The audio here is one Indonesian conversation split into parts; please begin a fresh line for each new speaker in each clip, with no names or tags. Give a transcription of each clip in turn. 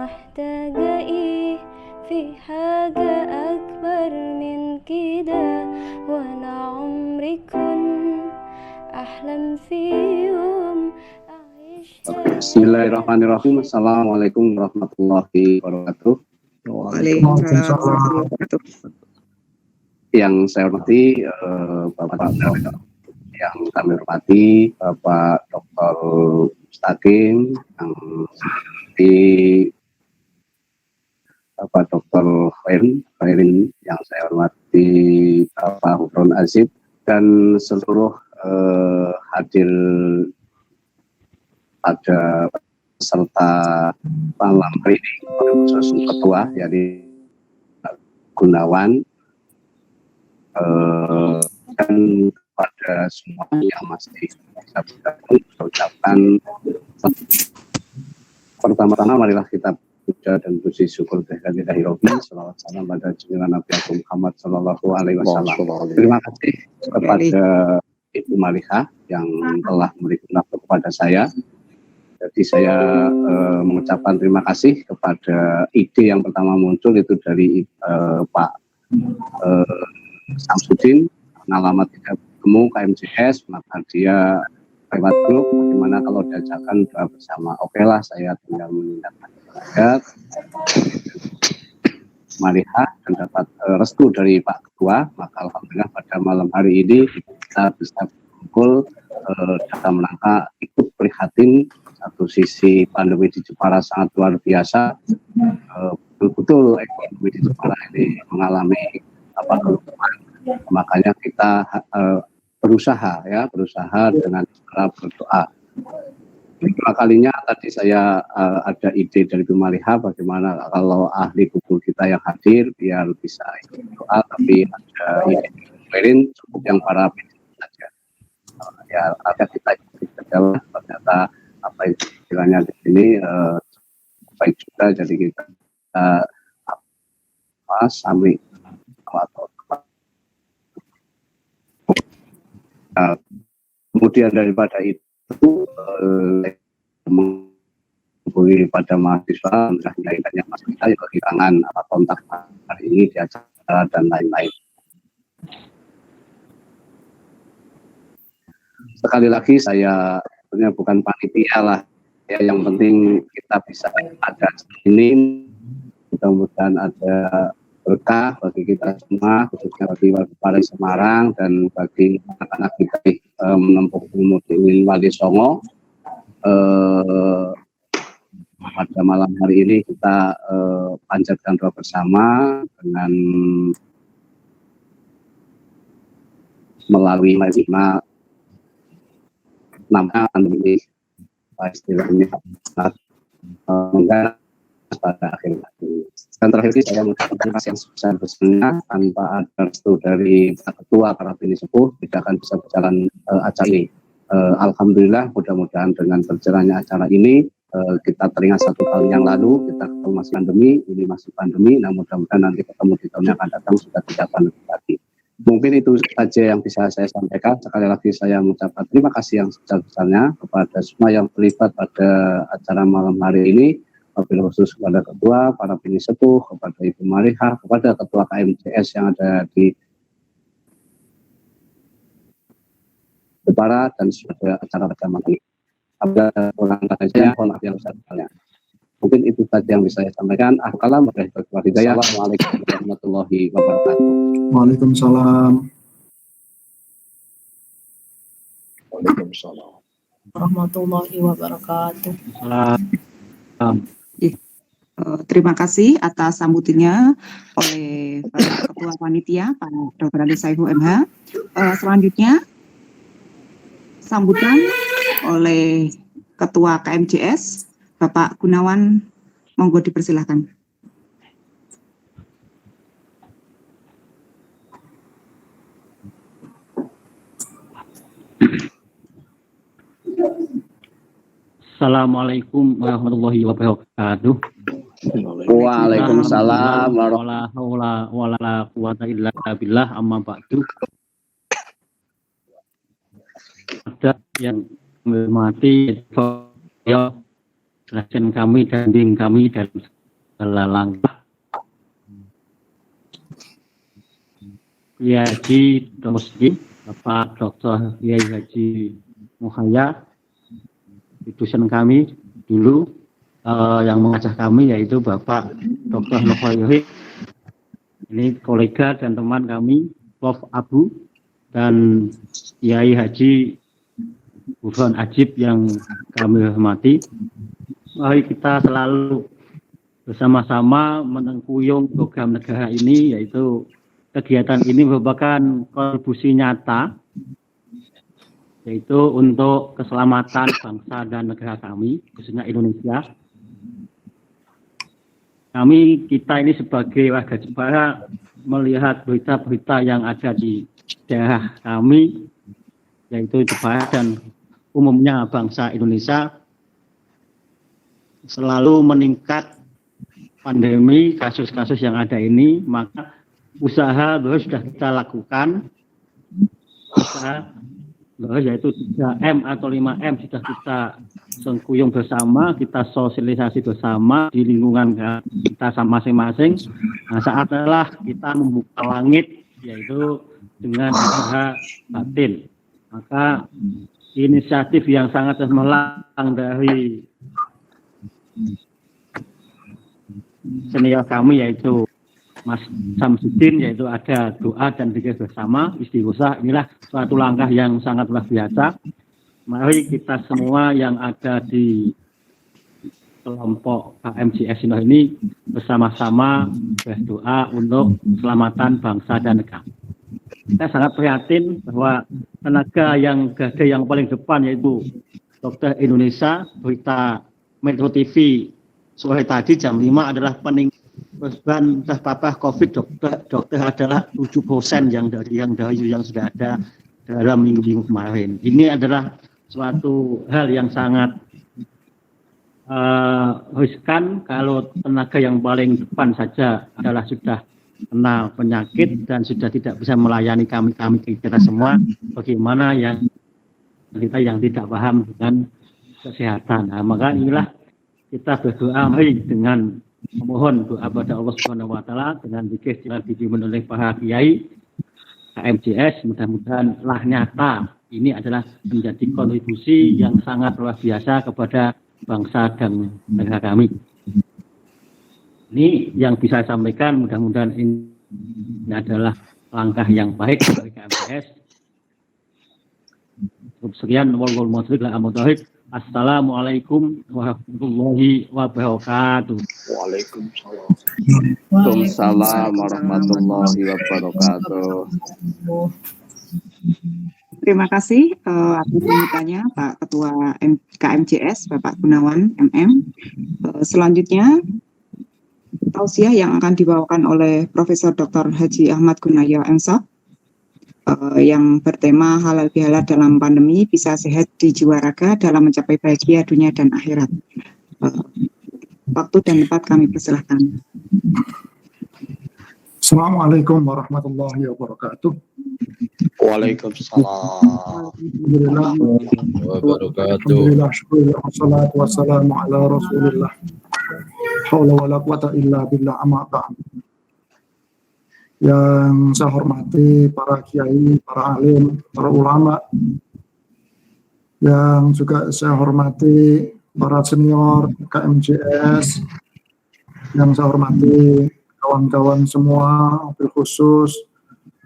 محتاجة ايه في حاجة أكبر من كده وأنا عمري كنت أحلم في يوم أعيش.
Bismillahirrahmanirrahim. Assalamualaikum warahmatullahi wabarakatuh.
Waalaikumsalam warahmatullahi wabarakatuh.
Yang saya hormati Bapak yang kami hormati Bapak Dr. Mustaqim, yang di Bapak Dr. Khairin, yang saya hormati Bapak Hufron Azib, dan seluruh hadir pada peserta malam hari ini, khusus ketua yakni Gunawan, dan pada semua yang masih bisa bergabung, saya ucapkan pertama-tama marilah kita puja dan puji syukur kehadirat Rabbi, salawat salam pada junjungan Nabi Muhammad Sallallahu Alaihi Wasallam. Terima kasih kepada Ibu Maliha yang telah memberikan waktu kepada saya. Jadi saya mengucapkan terima kasih kepada ide yang pertama muncul itu dari Pak Samsudin, alamat tidak bertemu KMJS, maka dia lewat grup, bagaimana kalau diajakkan doa bersama. Oke lah, saya tinggal menindakkan ayat Maliha dan dapat restu dari Pak Ketua, maka alhamdulillah pada malam hari ini kita bisa berkumpul dalam rangka ikut prihatin. Satu sisi pandemi di Jepara sangat luar biasa, betul-betul ekonomi di Jepara ini mengalami kerugian. Makanya kita berusaha dengan cara berdoa. Pertama kalinya tadi saya ada ide dari Bu Maliha bagaimana kalau ahli kubur kita yang hadir biar bisa ikut doa, tapi ada ide lain cukup yang para peneliti saja. Ya ada kita ikut saja, ternyata apa istilahnya di sini baik juga, jadi kita sambil kemudian daripada itu menghubungi pada mahasiswa mengingatnya mas kita kehilangan kontak hari ini di acara dan lain-lain. Sekali lagi saya sebenarnya bukan panitia lah ya, yang penting kita bisa ada ini, mudah-mudahan ada berkah bagi kita semua, khususnya bagi warga Semarang dan bagi anak-anak kita menempuh ilmu di Wali Songo. Pada malam hari ini kita panjatkan doa bersama dengan melalui majlisnya nama pandemi istilahnya enggak pada akhir hari. Dan terakhir ini saya mengucapkan terima kasih yang sebesar-besarnya, tanpa ada restu dari Ketua para Bini Sepuh tidak akan bisa berjalan acara ini. Alhamdulillah, mudah-mudahan dengan berjalannya acara ini kita teringat 1 tahun yang lalu kita ketemu masih pandemi, ini masih pandemi, nah mudah-mudahan nanti ketemu di tahun yang akan datang sudah tidak pandemi lagi. Mungkin itu saja yang bisa saya sampaikan. Sekali lagi saya mengucapkan terima kasih yang sebesar-besarnya kepada semua yang terlibat pada acara malam hari ini, wabil khusus kepada Ketua, para Bini Sepuh, kepada Ibu Maliha, kepada Ketua KMJS yang ada di Jepara dan sudah acara bersama ini. Apabila kurang saja, mohon maaf yang besar-besarnya. Mungkin itu saja yang bisa saya sampaikan. Assalamualaikum warahmatullahi wabarakatuh.
Waalaikumsalam. Waalaikumsalam
Warahmatullahi wabarakatuh.
Terima kasih atas sambutannya oleh Ketua Panitia Pak Dr. Ali Saihu MH. Selanjutnya sambutan oleh Ketua KMJS Bapak Gunawan, monggo dipersilahkan.
Assalamualaikum warahmatullahi wabarakatuh.
Waalaikumsalam
warahmatullahi wabarakatuh. Amma ba'du. Ada yang menghormati ya, dosen kami dan bimbing kami dalam segala langkah Kiai Haji Muslim, Bapak Dr. Kiai Haji Muhaya, dosen kami dulu yang mengajar kami yaitu Bapak Dr. Nohoyohi, ini kolega dan teman kami, Prof. Abu, dan Kiai Haji Burhan Ajib yang kami hormati. Mari kita selalu bersama-sama menengkuyung program negara ini, yaitu kegiatan ini merupakan kontribusi nyata, yaitu untuk keselamatan bangsa dan negara kami, khususnya Indonesia. Kita ini sebagai warga Jepara melihat berita-berita yang ada di daerah kami, yaitu Jepara dan umumnya bangsa Indonesia, selalu meningkat pandemi, kasus-kasus yang ada ini, maka usaha bahwa sudah kita lakukan, usaha bahwa yaitu 3M atau 5M sudah kita sengkuyung bersama, kita sosialisasi bersama di lingkungan kita masing-masing. Nah, saatnya kita membuka langit, yaitu dengan usaha batin. Maka inisiatif yang sangat cemerlang dari senior kami yaitu Mas Samsudin, yaitu ada doa dan zikir bersama istighosah. Inilah suatu langkah yang sangat luar biasa. Mari kita semua yang ada di kelompok KMJS ini bersama-sama berdoa untuk keselamatan bangsa dan negara. Saya sangat prihatin bahwa tenaga yang garda yang paling depan yaitu Dokter Indonesia, berita Metro TV sore tadi jam 5 adalah korban terpapar COVID. Dokter adalah 7% yang sudah ada dalam minggu-minggu kemarin. Ini adalah suatu hal yang sangat riskan kalau tenaga yang paling depan saja adalah sudah kena penyakit dan sudah tidak bisa melayani kita semua. Bagaimana yang kita yang tidak paham dengan kesehatan. Nah, maka inilah kita berdoa mari dengan memohon doa pada Allah Subhanahu wa taala dengan zikir yang dipimpin oleh para kiai KMJS, mudah-mudahan lah nyata ini adalah menjadi kontribusi yang sangat luar biasa kepada bangsa dan negara kami. Ini yang bisa saya sampaikan, mudah-mudahan ini adalah langkah yang baik bagi KMJS. Sekian, Assalamualaikum warahmatullahi wabarakatuh.
Waalaikumsalam warahmatullahi wabarakatuh.
Terima kasih atas sambutannya Pak Ketua KMJS Bapak Gunawan MM. Selanjutnya tausiah yang akan dibawakan oleh Profesor Dr. Haji Ahmad Gunaya MShop yang bertema halal bihalal dalam pandemi, bisa sehat di jiwa raga dalam mencapai bahagia dunia dan akhirat. Waktu dan tempat kami persilahkan.
Assalamualaikum warahmatullahi wabarakatuh.
Waalaikumsalam
warahmatullahi wabarakatuh. Alhamdulillah, wassalatu wassalamu ala rasulillah. Haula wala quwata illa billah, amma ba'd. Yang saya hormati para kiai, para alim, para ulama, yang juga saya hormati para senior KMJS, yang saya hormati kawan-kawan semua, khusus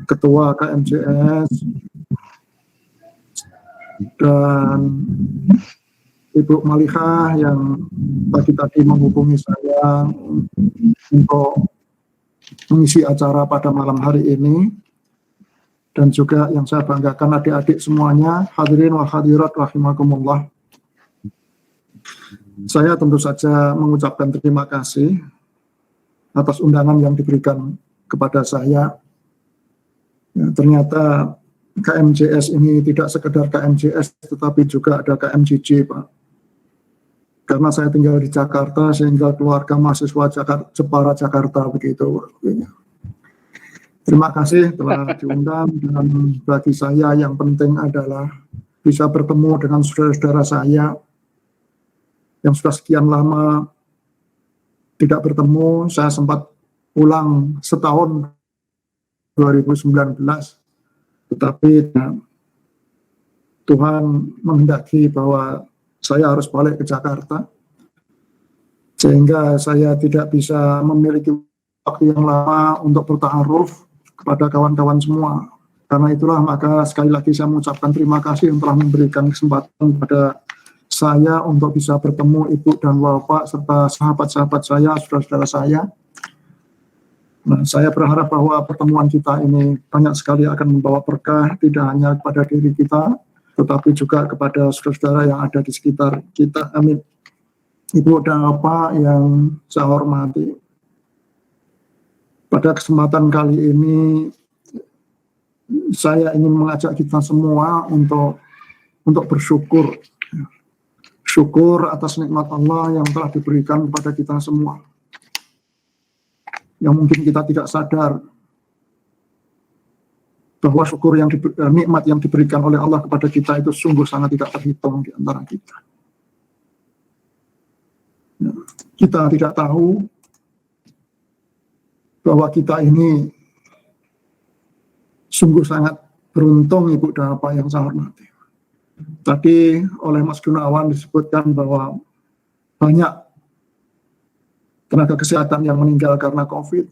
Ketua KMJS, dan Ibu Malika yang tadi menghubungi saya untuk mengisi acara pada malam hari ini, dan juga yang saya banggakan adik-adik semuanya, hadirin wa hadirat rahimakumullah. Saya tentu saja mengucapkan terima kasih atas undangan yang diberikan kepada saya. Ya, ternyata KMJS ini tidak sekedar KMJS, tetapi juga ada KMJJ, Pak. Karena saya tinggal di Jakarta, sehingga keluarga mahasiswa Jepara Jakarta begitu. Terima kasih telah diundang, dan bagi saya yang penting adalah bisa bertemu dengan saudara-saudara saya yang sudah sekian lama tidak bertemu. Saya sempat pulang setahun 2019, tetapi Tuhan menghendaki bahwa saya harus balik ke Jakarta, sehingga saya tidak bisa memiliki waktu yang lama untuk bertaaruf kepada kawan-kawan semua. Karena itulah maka sekali lagi saya mengucapkan terima kasih yang telah memberikan kesempatan kepada saya untuk bisa bertemu Ibu dan Bapak serta sahabat-sahabat saya, saudara-saudara saya. Nah, saya berharap bahwa pertemuan kita ini banyak sekali akan membawa berkah, tidak hanya kepada diri kita, tetapi juga kepada saudara-saudara yang ada di sekitar kita. Amin. Ibu dan Bapak yang saya hormati, pada kesempatan kali ini saya ingin mengajak kita semua untuk bersyukur. Syukur atas nikmat Allah yang telah diberikan kepada kita semua. Yang mungkin kita tidak sadar bahwa syukur nikmat yang diberikan oleh Allah kepada kita itu sungguh sangat tidak terhitung di antara kita. Kita tidak tahu bahwa kita ini sungguh sangat beruntung, Ibu dan Bapak yang saya hormati. Tadi oleh Mas Gunawan disebutkan bahwa banyak tenaga kesehatan yang meninggal karena COVID.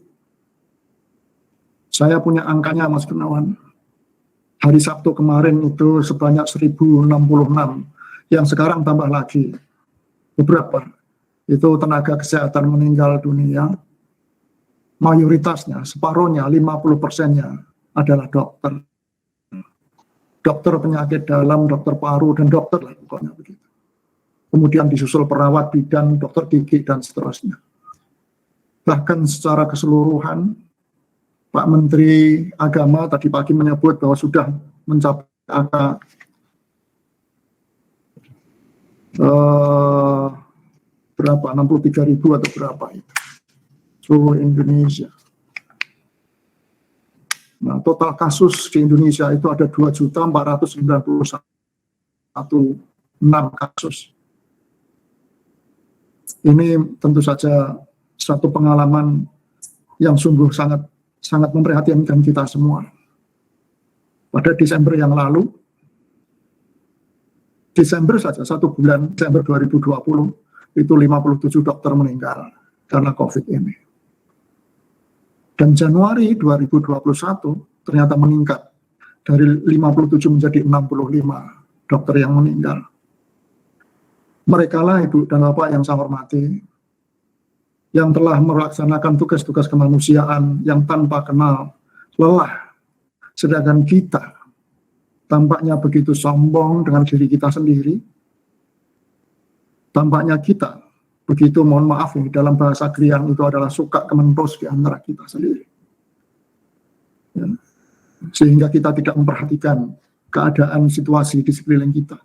Saya punya angkanya, Mas Gunawan. Hari Sabtu kemarin itu sebanyak 1066, yang sekarang tambah lagi beberapa. Itu tenaga kesehatan meninggal dunia. Mayoritasnya, separuhnya, 50%-nya adalah dokter. Dokter penyakit dalam, dokter paru, dan dokter lah pokoknya begitu. Kemudian disusul perawat, bidan, dokter gigi, dan seterusnya. Bahkan secara keseluruhan, Pak Menteri Agama tadi pagi menyebut bahwa sudah mencapai angka berapa, 63.000 atau berapa itu seluruh Indonesia. Nah, total kasus di Indonesia itu ada 2.491.6 kasus. Ini tentu saja satu pengalaman yang sungguh sangat memprihatinkan kita semua. Pada Desember yang lalu, Desember saja, 1 bulan, Desember 2020, itu 57 dokter meninggal karena COVID ini. Dan Januari 2021 ternyata meningkat dari 57 menjadi 65 dokter yang meninggal. Mereka lah, Ibu dan Bapak yang saya hormati, yang telah melaksanakan tugas-tugas kemanusiaan yang tanpa kenal lelah. Sedangkan kita tampaknya begitu sombong dengan diri kita sendiri. Tampaknya kita begitu, mohon maaf nih, dalam bahasa Krian itu adalah suka kementos di antara kita sendiri. Ya. Sehingga kita tidak memperhatikan keadaan situasi di sekeliling kita.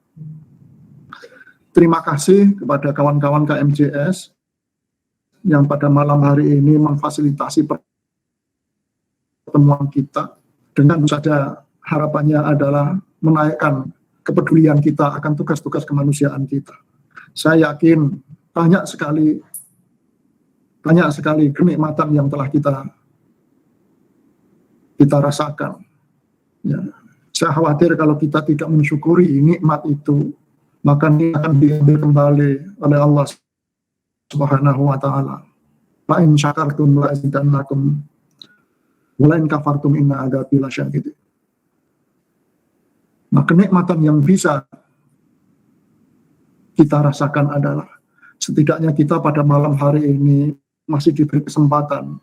Terima kasih kepada kawan-kawan KMJS yang pada malam hari ini memfasilitasi pertemuan kita. Dengan saja harapannya adalah menaikkan kepedulian kita akan tugas-tugas kemanusiaan kita. Saya yakin banyak sekali kenikmatan yang telah kita rasakan. Ya. Saya khawatir kalau kita tidak mensyukuri nikmat itu, maka ini akan diambil kembali oleh Allah Subhanahu wa ta'ala. Fa in syakartum la azidannakum wa la in kafartum inna adzabi lasyadid. Nah, kenikmatan yang bisa kita rasakan adalah setidaknya kita pada malam hari ini masih diberi kesempatan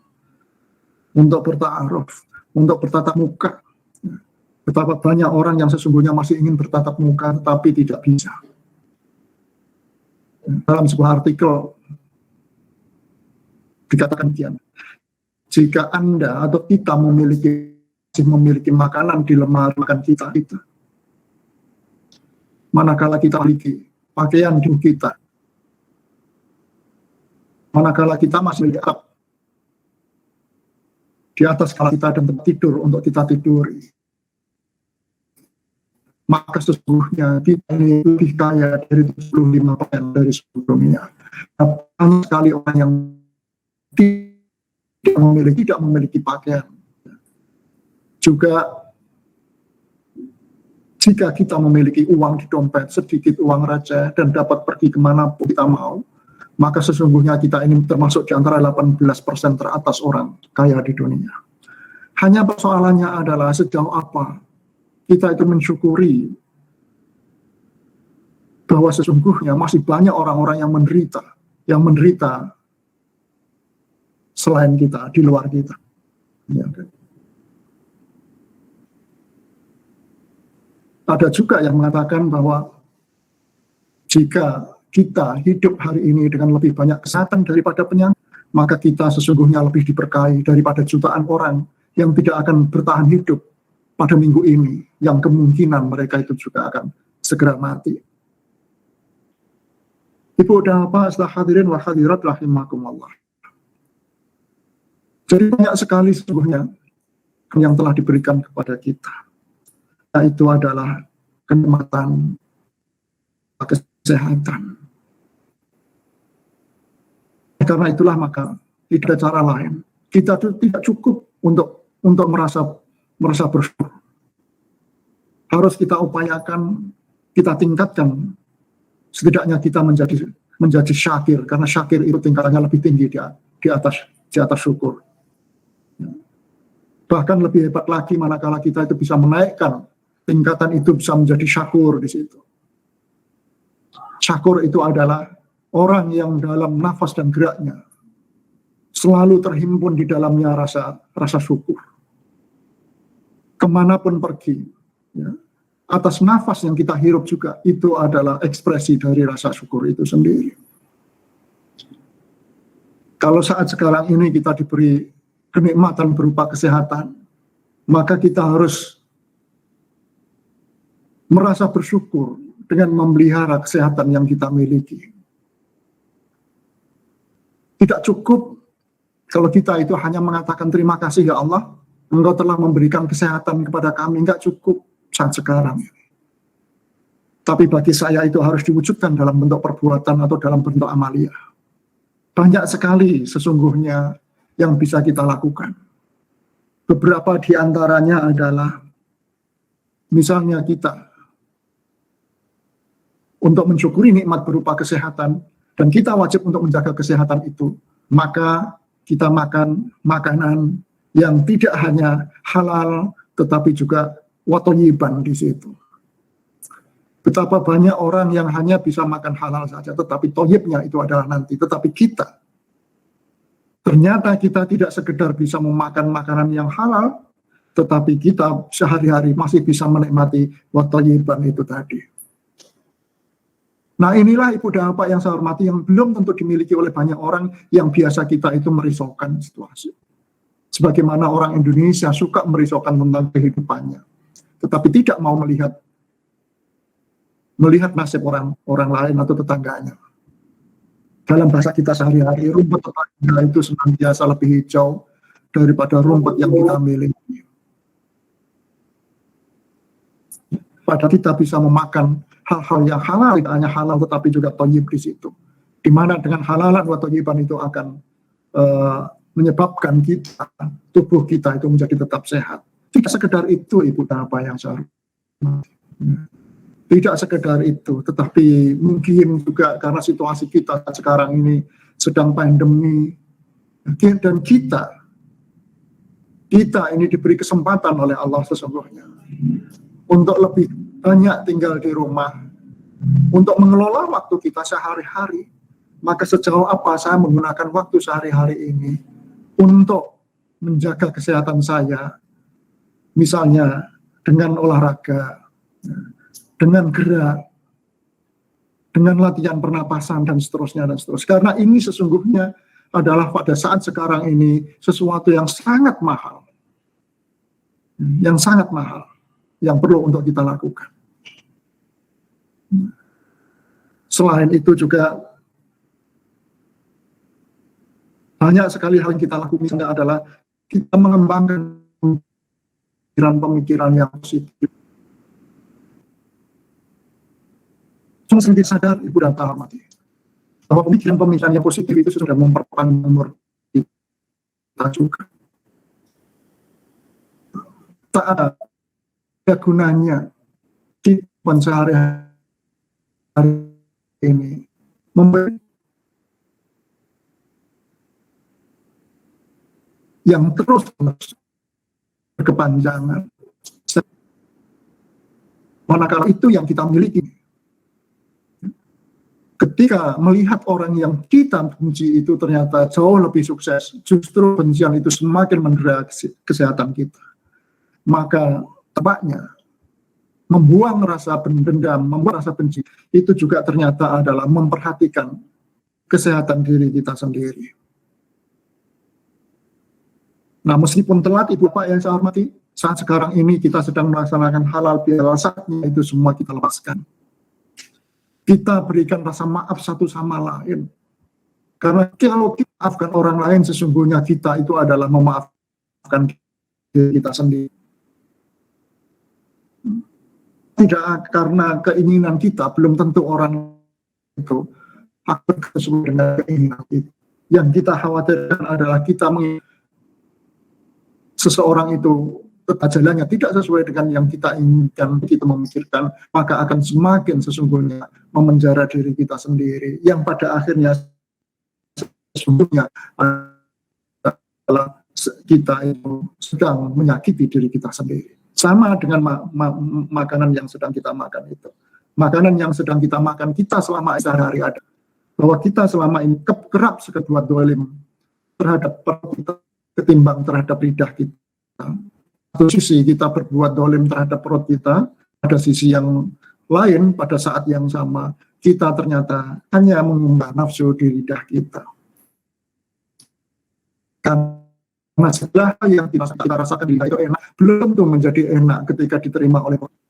untuk bertaaruf, untuk bertatap muka. Betapa banyak orang yang sesungguhnya masih ingin bertatap muka tetapi tidak bisa. Dalam sebuah artikel dikatakan demikian, jika Anda atau kita memiliki makanan di lemari makan kita, manakala kita memiliki pakaian di kita, manakala kita masih memiliki di atas kepala kita dan tempat tidur untuk kita tiduri, maka sesungguhnya kita ini lebih kaya dari 75% dari sebelumnya. Banyak sekali orang yang tidak memiliki pakaian. Juga jika kita memiliki uang di dompet, sedikit uang receh, dan dapat pergi kemana pun kita mau, maka sesungguhnya kita ini termasuk di antara 18% teratas orang kaya di dunia. Hanya persoalannya adalah sejauh apa kita itu mensyukuri bahwa sesungguhnya masih banyak orang-orang yang menderita selain kita, di luar kita. Ya, okay. Ada juga yang mengatakan bahwa jika kita hidup hari ini dengan lebih banyak kesehatan daripada penyakit, maka kita sesungguhnya lebih diberkahi daripada jutaan orang yang tidak akan bertahan hidup pada minggu ini, yang kemungkinan mereka itu juga akan segera mati. Ibu dan Bapak, hadirin wa hadirat rahimakumullah. Jadi banyak sekali sesungguhnya yang telah diberikan kepada kita. Itu adalah kenikmatan kesehatan. Karena itulah maka tidak ada cara lain. Kita tidak cukup untuk merasa bersyukur. Harus kita upayakan, kita tingkatkan. Setidaknya kita menjadi syakir, karena syakir itu tingkatannya lebih tinggi di atas syukur. Bahkan lebih hebat lagi manakala kita itu bisa menaikkan tingkatan itu, bisa menjadi syakur di situ. Syakur itu adalah orang yang dalam nafas dan geraknya selalu terhimpun di dalamnya rasa syukur. Kemanapun pergi, ya, atas nafas yang kita hirup juga itu adalah ekspresi dari rasa syukur itu sendiri. Kalau saat sekarang ini kita diberi kenikmatan berupa kesehatan, maka kita harus merasa bersyukur dengan memelihara kesehatan yang kita miliki. Tidak cukup kalau kita itu hanya mengatakan terima kasih ya Allah, Engkau telah memberikan kesehatan kepada kami. Enggak cukup saat sekarang. Tapi bagi saya itu harus diwujudkan dalam bentuk perbuatan atau dalam bentuk amalia. Banyak sekali sesungguhnya yang bisa kita lakukan. Beberapa di antaranya adalah misalnya kita untuk mensyukuri nikmat berupa kesehatan, dan kita wajib untuk menjaga kesehatan itu, maka kita makan makanan yang tidak hanya halal, tetapi juga watoyiban di situ. Betapa banyak orang yang hanya bisa makan halal saja, tetapi toyibnya itu adalah nanti. Tetapi kita, ternyata kita tidak sekedar bisa memakan makanan yang halal, tetapi kita sehari-hari masih bisa menikmati watoyiban itu tadi. Nah inilah Ibu dan Bapak yang saya hormati, yang belum tentu dimiliki oleh banyak orang, yang biasa kita itu merisaukan situasi. Sebagaimana orang Indonesia suka merisaukan tentang kehidupannya, tetapi tidak mau melihat nasib orang lain atau tetangganya. Dalam bahasa kita sehari-hari, rumput tetangga itu senantiasa lebih hijau daripada rumput yang kita miliki. Padahal kita bisa memakan hal-hal yang halal, tidak hanya halal tetapi juga thayyib di situ. Di mana dengan halalan wa thayyiban itu akan menyebabkan kita, tubuh kita itu menjadi tetap sehat. Tidak sekedar itu Ibu dan Bapak yang saya hormati. Tidak sekedar itu, tetapi mungkin juga karena situasi kita sekarang ini sedang pandemi, dan kita ini diberi kesempatan oleh Allah sesungguhnya untuk lebih banyak tinggal di rumah, untuk mengelola waktu kita sehari-hari. Maka sejauh apa saya menggunakan waktu sehari-hari ini untuk menjaga kesehatan saya, misalnya dengan olahraga, dengan gerak, dengan latihan pernapasan dan seterusnya dan seterusnya. Karena ini sesungguhnya adalah pada saat sekarang ini sesuatu yang sangat mahal, yang perlu untuk kita lakukan. Selain itu juga banyak sekali hal yang kita lakukan adalah kita mengembangkan pemikiran yang positif. Cuma sedikit sadar Ibu dan Bapak hormati bahwa pemikiran yang positif itu sudah memperpanjang umur kita. juga. Tak ada gunanya di sehari-hari ini memberi yang terus berkepanjangan. Manakala itu yang kita miliki. Ketika melihat orang yang kita benci itu ternyata jauh lebih sukses, justru bencian itu semakin mendera kesehatan kita. Maka tepatnya membuang rasa dendam, membuang rasa benci, itu juga ternyata adalah memperhatikan kesehatan diri kita sendiri. Nah, meskipun telat, Ibu Bapak yang saya hormati, saat sekarang ini kita sedang melaksanakan halal bihalal, saatnya itu semua kita lepaskan. Kita berikan rasa maaf satu sama lain. Karena kalau kita maafkan orang lain, sesungguhnya kita itu adalah memaafkan diri kita sendiri. Tidak karena keinginan kita, belum tentu orang itu akan sesuai dengan keinginan kita. Yang kita khawatirkan adalah kita seseorang itu jalannya tidak sesuai dengan yang kita inginkan, kita memikirkan, maka akan semakin sesungguhnya memenjara diri kita sendiri, yang pada akhirnya sesungguhnya adalah kita itu sedang menyakiti diri kita sendiri. Sama dengan makanan yang sedang kita makan itu. Makanan yang sedang kita makan, kita selama sehari-hari ada. Bahwa kita selama ini kerap sekedua dolim terhadap perut kita ketimbang terhadap lidah kita. Satu sisi kita berbuat dolim terhadap perut kita, pada sisi yang lain pada saat yang sama kita ternyata hanya mengumbar nafsu di lidah kita. Karena segala yang kita rasakan di lidah itu enak, belum tentu menjadi enak ketika diterima oleh orang.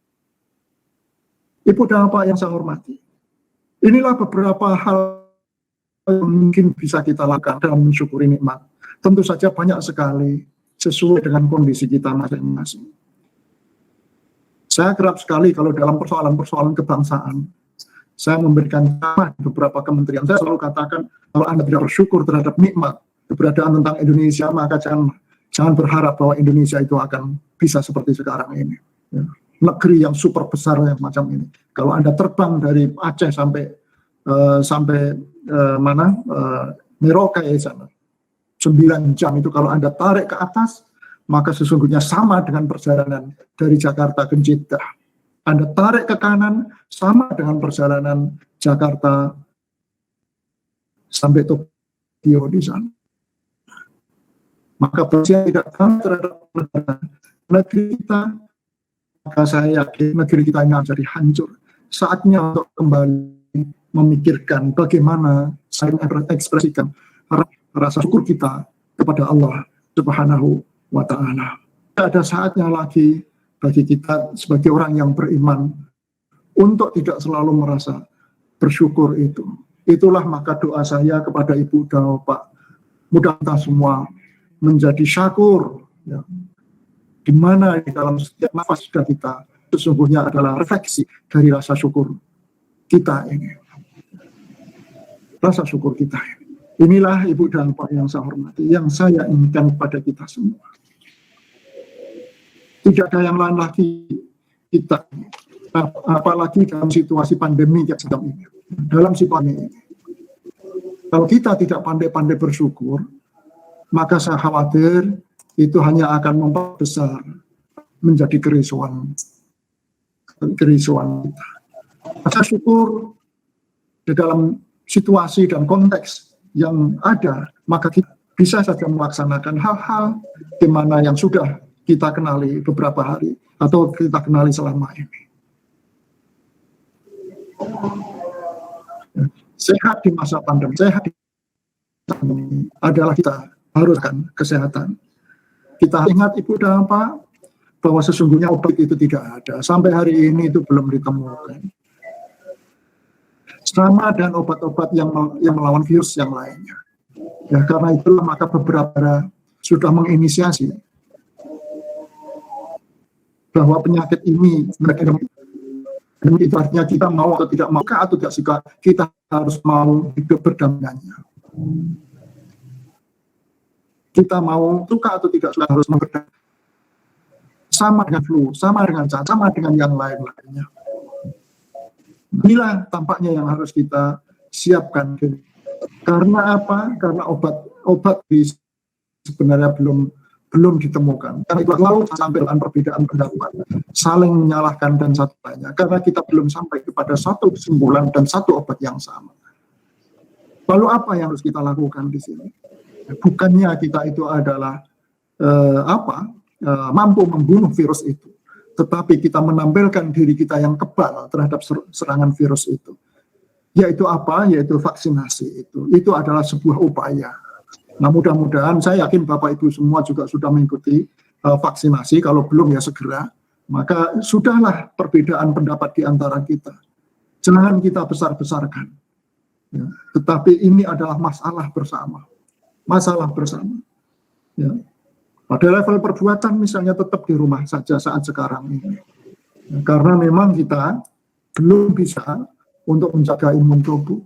Ibu dan Bapak yang saya hormati, inilah beberapa hal yang mungkin bisa kita lakukan dalam mensyukuri nikmat. Tentu saja banyak sekali sesuai dengan kondisi kita masing-masing. Saya kerap sekali kalau dalam persoalan-persoalan kebangsaan, saya memberikan contoh beberapa kementerian. Saya selalu katakan, kalau Anda tidak bersyukur terhadap nikmat keberadaan tentang Indonesia, maka jangan berharap bahwa Indonesia itu akan bisa seperti sekarang ini. Ya. Negeri yang super besar yang macam ini. Kalau Anda terbang dari Aceh sampai Merauke sana, 9 jam itu kalau Anda tarik ke atas, maka sesungguhnya sama dengan perjalanan dari Jakarta ke Jeddah. Anda tarik ke kanan, sama dengan perjalanan Jakarta sampai Tokyo di sana. Maka Persia tidak tahu terhadap negeri kita, maka saya yakin negeri kita ini akan jadi hancur. Saatnya untuk kembali memikirkan bagaimana saya mengekspresikan rasa syukur kita kepada Allah Subhanahu wa Ta'ala. Ada saatnya lagi bagi kita sebagai orang yang beriman untuk tidak selalu merasa bersyukur itu. Itulah maka doa saya kepada Ibu dan Bapak. Mudah kita semua menjadi syakur, ya, di mana di dalam setiap nafas kita sesungguhnya adalah refleksi dari rasa syukur kita ini. Rasa syukur kita ini. Inilah Ibu dan Bapak yang saya hormati, yang saya inginkan kepada kita semua. Tidak ada yang lain lagi kita, apalagi dalam situasi pandemi yang sedang ini. Dalam situasi ini, kalau kita tidak pandai-pandai bersyukur, maka saya khawatir itu hanya akan memperbesar menjadi kerisauan kita. Rasa syukur di dalam situasi dan konteks yang ada, maka kita bisa saja melaksanakan hal-hal di mana yang sudah kita kenali beberapa hari atau kita kenali selama ini. Sehat di masa pandemi, sehat di masa pandemi adalah kita haruskan kesehatan. Kita ingat Ibu dan Bapak bahwa sesungguhnya obat itu tidak ada. Sampai hari ini itu belum ditemukan. Sama dan obat-obat yang melawan virus yang lainnya. Ya, karena itulah maka beberapa sudah menginisiasi bahwa penyakit ini itu artinya kita mau atau tidak mau, atau tidak suka, kita harus mau hidup berdampingannya. Kita mau suka atau tidak suka harus membedakan. Sama dengan flu, sama dengan cacar, sama dengan yang lain-lainnya. Inilah tampaknya yang harus kita siapkan. Karena apa? Karena obat sebenarnya belum ditemukan. Karena itu lalu sampai dengan perbedaan pendapat, saling menyalahkan dan satu lainnya. Karena kita belum sampai kepada satu kesimpulan dan satu obat yang sama. Lalu apa yang harus kita lakukan di sini? Bukannya kita itu adalah mampu membunuh virus itu, tetapi kita menampilkan diri kita yang kebal terhadap serangan virus itu. Yaitu apa? Yaitu vaksinasi itu. Itu adalah sebuah upaya. Nah, mudah-mudahan saya yakin Bapak Ibu semua juga sudah mengikuti vaksinasi. Kalau belum ya segera. Maka sudahlah perbedaan pendapat di antara kita. Jangan kita besar-besarkan. Ya, tetapi ini adalah masalah bersama. Masalah bersama. Ya. Pada level perbuatan misalnya tetap di rumah saja saat sekarang ini. Ya, karena memang kita belum bisa untuk menjaga imun tubuh.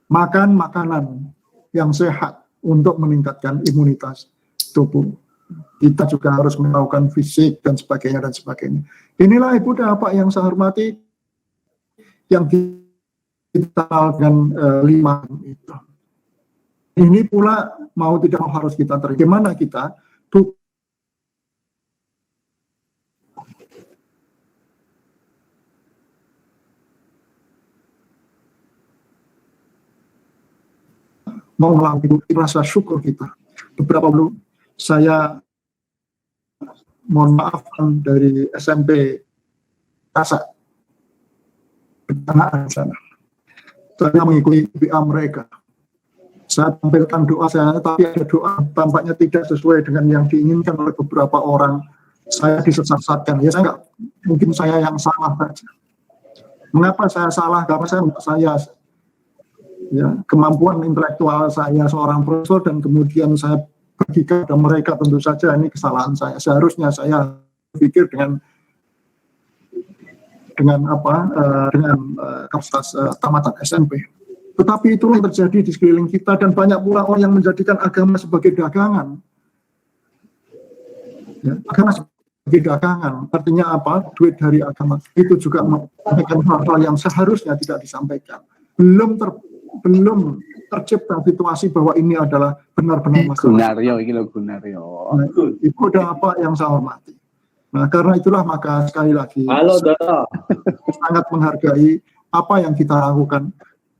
Makan makanan yang sehat untuk meningkatkan imunitas tubuh. Kita juga harus melakukan fisik dan sebagainya dan sebagainya. Inilah Ibu dan Bapak yang saya hormati, yang kita dengan 5 itu. Ini pula mau tidak mau harus kita terima. Gimana kita mau melakukan rasa syukur kita. Beberapa belum saya mohon maaf dari SMP Tasak bertanaan sana. Saya mengikuti WA mereka. Saya tampilkan doa saya, tapi ada doa tampaknya tidak sesuai dengan yang diinginkan oleh beberapa orang. Saya disesatkan. Ya mungkin saya yang salah saja. Mengapa saya salah? Karena saya ya, kemampuan intelektual saya seorang profesor dan kemudian saya bagi kepada mereka, tentu saja ini kesalahan saya. Seharusnya saya berpikir dengan kapasitas tamatan SMP. Tetapi itulah yang terjadi di sekeliling kita dan banyak pula orang yang menjadikan agama sebagai dagangan. Ya, agama sebagai dagangan, artinya apa? Duit dari agama itu juga menyampaikan hal-hal yang seharusnya tidak disampaikan. Belum tercipta situasi bahwa ini adalah benar-benar masalah.
Gunario.
Nah, itu udah apa yang saya hormati. Nah, karena itulah maka sekali lagi sangat menghargai apa yang kita lakukan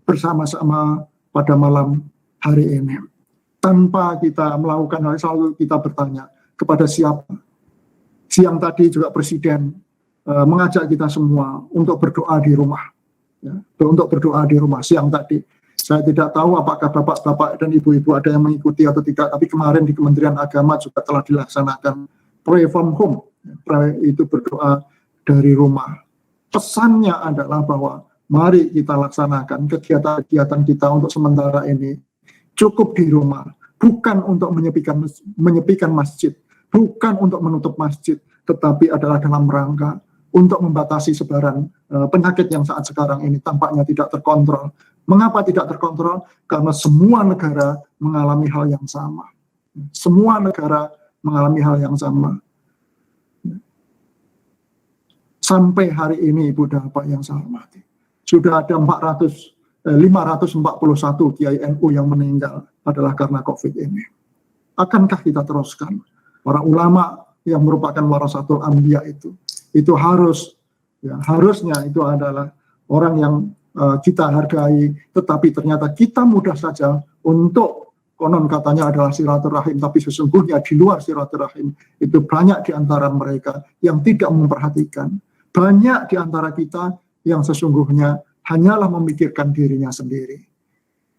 bersama-sama pada malam hari ini. Tanpa kita melakukan hal selalu kita bertanya kepada siapa. Siang tadi juga Presiden mengajak kita semua untuk berdoa di rumah. Ya, untuk berdoa di rumah siang tadi. Saya tidak tahu apakah bapak-bapak dan ibu-ibu ada yang mengikuti atau tidak, tapi kemarin di Kementerian Agama juga telah dilaksanakan pray from home, itu berdoa dari rumah. Pesannya adalah bahwa mari kita laksanakan kegiatan-kegiatan kita untuk sementara ini cukup di rumah, bukan untuk menyepikan masjid, bukan untuk menutup masjid, tetapi adalah dalam rangka untuk membatasi sebaran penyakit yang saat sekarang ini tampaknya tidak terkontrol. Mengapa tidak terkontrol? Karena semua negara mengalami hal yang sama. Semua negara mengalami hal yang sama. Sampai hari ini, Ibu dan Bapak yang saya hormati, sudah ada 541 Kiai NU yang meninggal adalah karena COVID ini. Akankah kita teruskan? Para ulama yang merupakan warasatul anbiya itu harusnya itu adalah orang yang kita hargai, tetapi ternyata kita mudah saja untuk konon katanya adalah silaturahim, tapi sesungguhnya di luar silaturahim itu banyak di antara mereka yang tidak memperhatikan, banyak di antara kita yang sesungguhnya hanyalah memikirkan dirinya sendiri.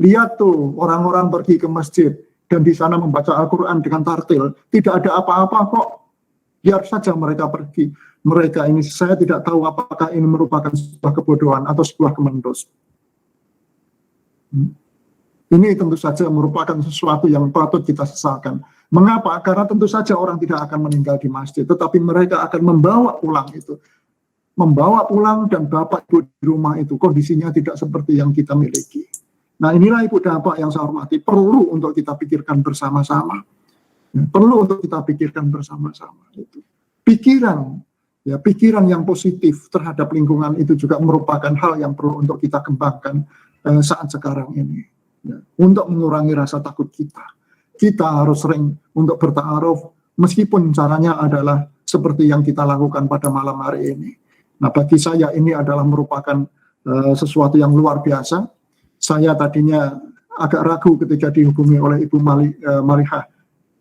Lihat tuh orang-orang pergi ke masjid dan di sana membaca Al-Quran dengan tartil, tidak ada apa-apa kok, biar saja mereka pergi. Mereka ini saya tidak tahu apakah ini merupakan sebuah kebodohan atau sebuah kemendus. Ini tentu saja merupakan sesuatu yang patut kita sesalkan. Mengapa? Karena tentu saja orang tidak akan meninggal di masjid, tetapi mereka akan membawa pulang itu. Membawa pulang dan bapak ibu di rumah itu kondisinya tidak seperti yang kita miliki. Nah, inilah Ibu dan Bapak yang saya hormati, perlu untuk kita pikirkan bersama-sama. Perlu untuk kita pikirkan bersama-sama. Itu pikiran yang positif terhadap lingkungan itu juga merupakan hal yang perlu untuk kita kembangkan saat sekarang ini. Untuk mengurangi rasa takut kita harus sering untuk berta'aruf, meskipun caranya adalah seperti yang kita lakukan pada malam hari ini. Nah, bagi saya ini adalah merupakan sesuatu yang luar biasa. Saya tadinya agak ragu ketika dihubungi oleh Ibu Marihah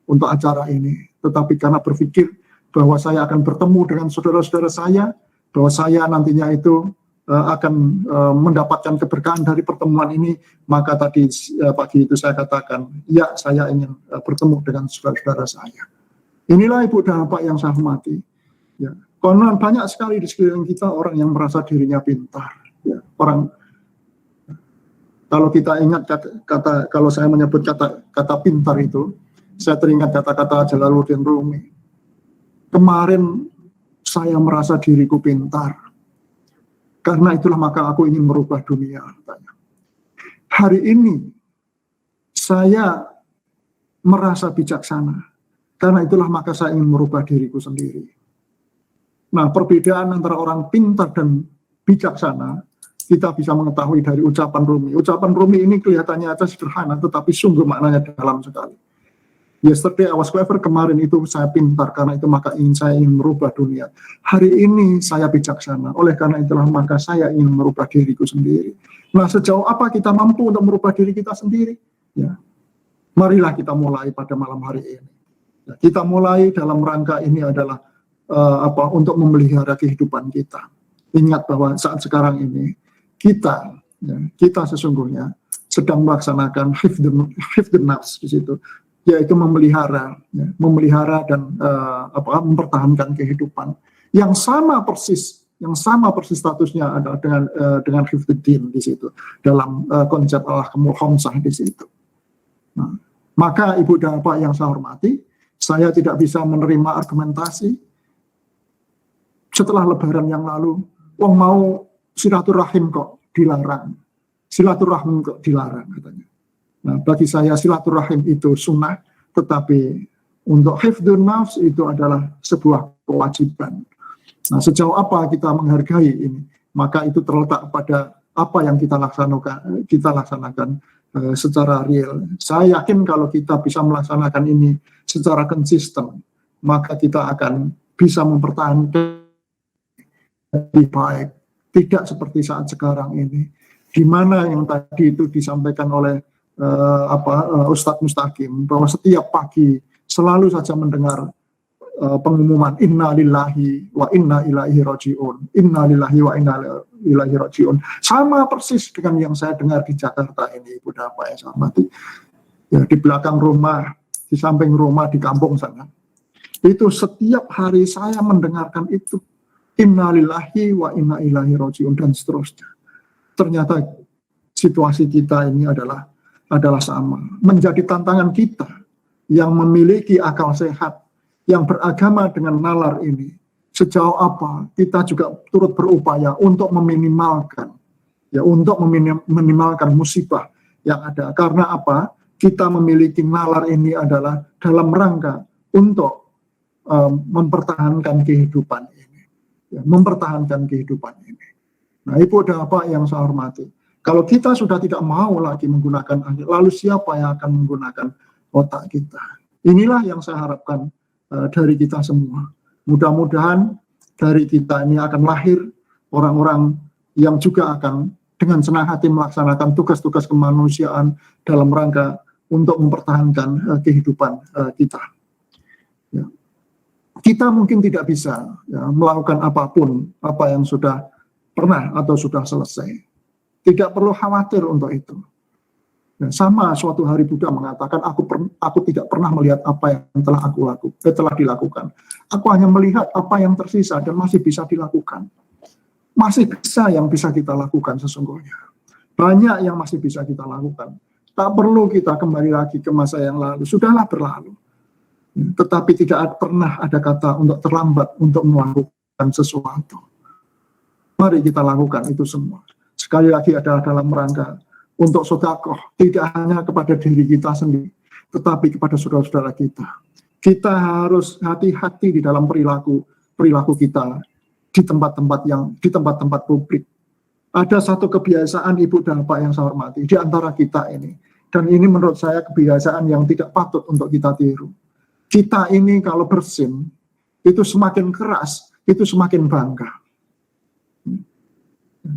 untuk acara ini, tetapi karena berpikir bahwa saya akan bertemu dengan saudara-saudara saya, bahwa saya nantinya itu akan mendapatkan keberkahan dari pertemuan ini, maka tadi pagi itu saya katakan, ya, saya ingin bertemu dengan saudara-saudara saya. Inilah Ibu dan Bapak yang saya hormati. Ya, konon banyak sekali di sekeliling kita orang yang merasa dirinya pintar. Ya, orang, kalau kita ingat kalau saya menyebut kata pintar itu, saya teringat kata-kata Jalaluddin Rumi. Kemarin saya merasa diriku pintar. Karena itulah maka aku ingin merubah dunia. Hari ini saya merasa bijaksana. Karena itulah maka saya ingin merubah diriku sendiri. Nah, perbedaan antara orang pintar dan bijaksana kita bisa mengetahui dari ucapan Rumi. Ucapan Rumi ini kelihatannya aja sederhana, tetapi sungguh maknanya dalam sekali. Yesterday I was clever, kemarin itu saya pintar, karena itu maka saya ingin merubah dunia. Hari ini saya bijaksana, oleh karena itulah maka saya ingin merubah diriku sendiri. Nah, sejauh apa kita mampu untuk merubah diri kita sendiri? Ya, marilah kita mulai pada malam hari ini. Ya, kita mulai dalam rangka ini adalah untuk memelihara kehidupan kita. Ingat bahwa saat sekarang ini kita sesungguhnya sedang melaksanakan hifdun nafs di situ, yaitu memelihara dan mempertahankan kehidupan yang sama persis statusnya adalah dengan hifduddin di situ dalam konsep al-ahkamul khamsah di situ. Nah, maka Ibu dan Bapak yang saya hormati, saya tidak bisa menerima argumentasi setelah Lebaran yang lalu, wong mau silaturahim kok dilarang, silaturahim kok dilarang katanya. Nah, bagi saya silaturahim itu sunnah, tetapi untuk hifdzun nafs itu adalah sebuah kewajiban. Nah, sejauh apa kita menghargai ini, maka itu terletak pada apa yang kita laksanakan secara real. Saya yakin kalau kita bisa melaksanakan ini secara konsisten, maka kita akan bisa mempertahankan lebih baik. Tidak seperti saat sekarang ini, di mana yang tadi itu disampaikan oleh Ustadz Mustaqim, bahwa setiap pagi selalu saja mendengar pengumuman inna lillahi wa inna ilaihi rajiun, inna lillahi wa inna ilaihi rajiun. Sama persis dengan yang saya dengar di Jakarta ini, Ibu dan Bapak yang saya hormati. Ya, di belakang rumah, di samping rumah, di kampung sana. Itu setiap hari saya mendengarkan itu, inna lillahi wa inna ilaihi rajiun, dan seterusnya. Ternyata situasi kita ini adalah sama. Menjadi tantangan kita yang memiliki akal sehat, yang beragama dengan nalar ini, sejauh apa kita juga turut berupaya untuk meminimalkan musibah yang ada. Karena apa? Kita memiliki nalar ini adalah dalam rangka untuk mempertahankan kehidupan ini. Ya, mempertahankan kehidupan ini. Nah, Ibu dan Bapak yang saya hormati, kalau kita sudah tidak mau lagi menggunakan akal, lalu siapa yang akan menggunakan otak kita? Inilah yang saya harapkan dari kita semua. Mudah-mudahan dari kita ini akan lahir orang-orang yang juga akan dengan senang hati melaksanakan tugas-tugas kemanusiaan dalam rangka untuk mempertahankan kehidupan kita. Ya. Kita mungkin tidak bisa melakukan apapun apa yang sudah pernah atau sudah selesai. Tidak perlu khawatir untuk itu. Nah, sama suatu hari Buddha mengatakan, aku tidak pernah melihat apa yang telah dilakukan. Aku hanya melihat apa yang tersisa dan masih bisa dilakukan. Masih bisa yang bisa kita lakukan sesungguhnya. Banyak yang masih bisa kita lakukan. Tak perlu kita kembali lagi ke masa yang lalu. Sudahlah berlalu. Tetapi tidak pernah ada kata untuk terlambat untuk melakukan sesuatu. Mari kita lakukan itu semua. Sekali lagi adalah dalam rangka untuk sedekah, tidak hanya kepada diri kita sendiri, tetapi kepada saudara-saudara kita. Kita harus hati-hati di dalam perilaku kita di tempat-tempat publik. Ada satu kebiasaan Ibu dan Bapak yang saya hormati di antara kita ini, dan ini menurut saya kebiasaan yang tidak patut untuk kita tiru. Kita ini kalau bersin itu semakin keras, itu semakin bangga.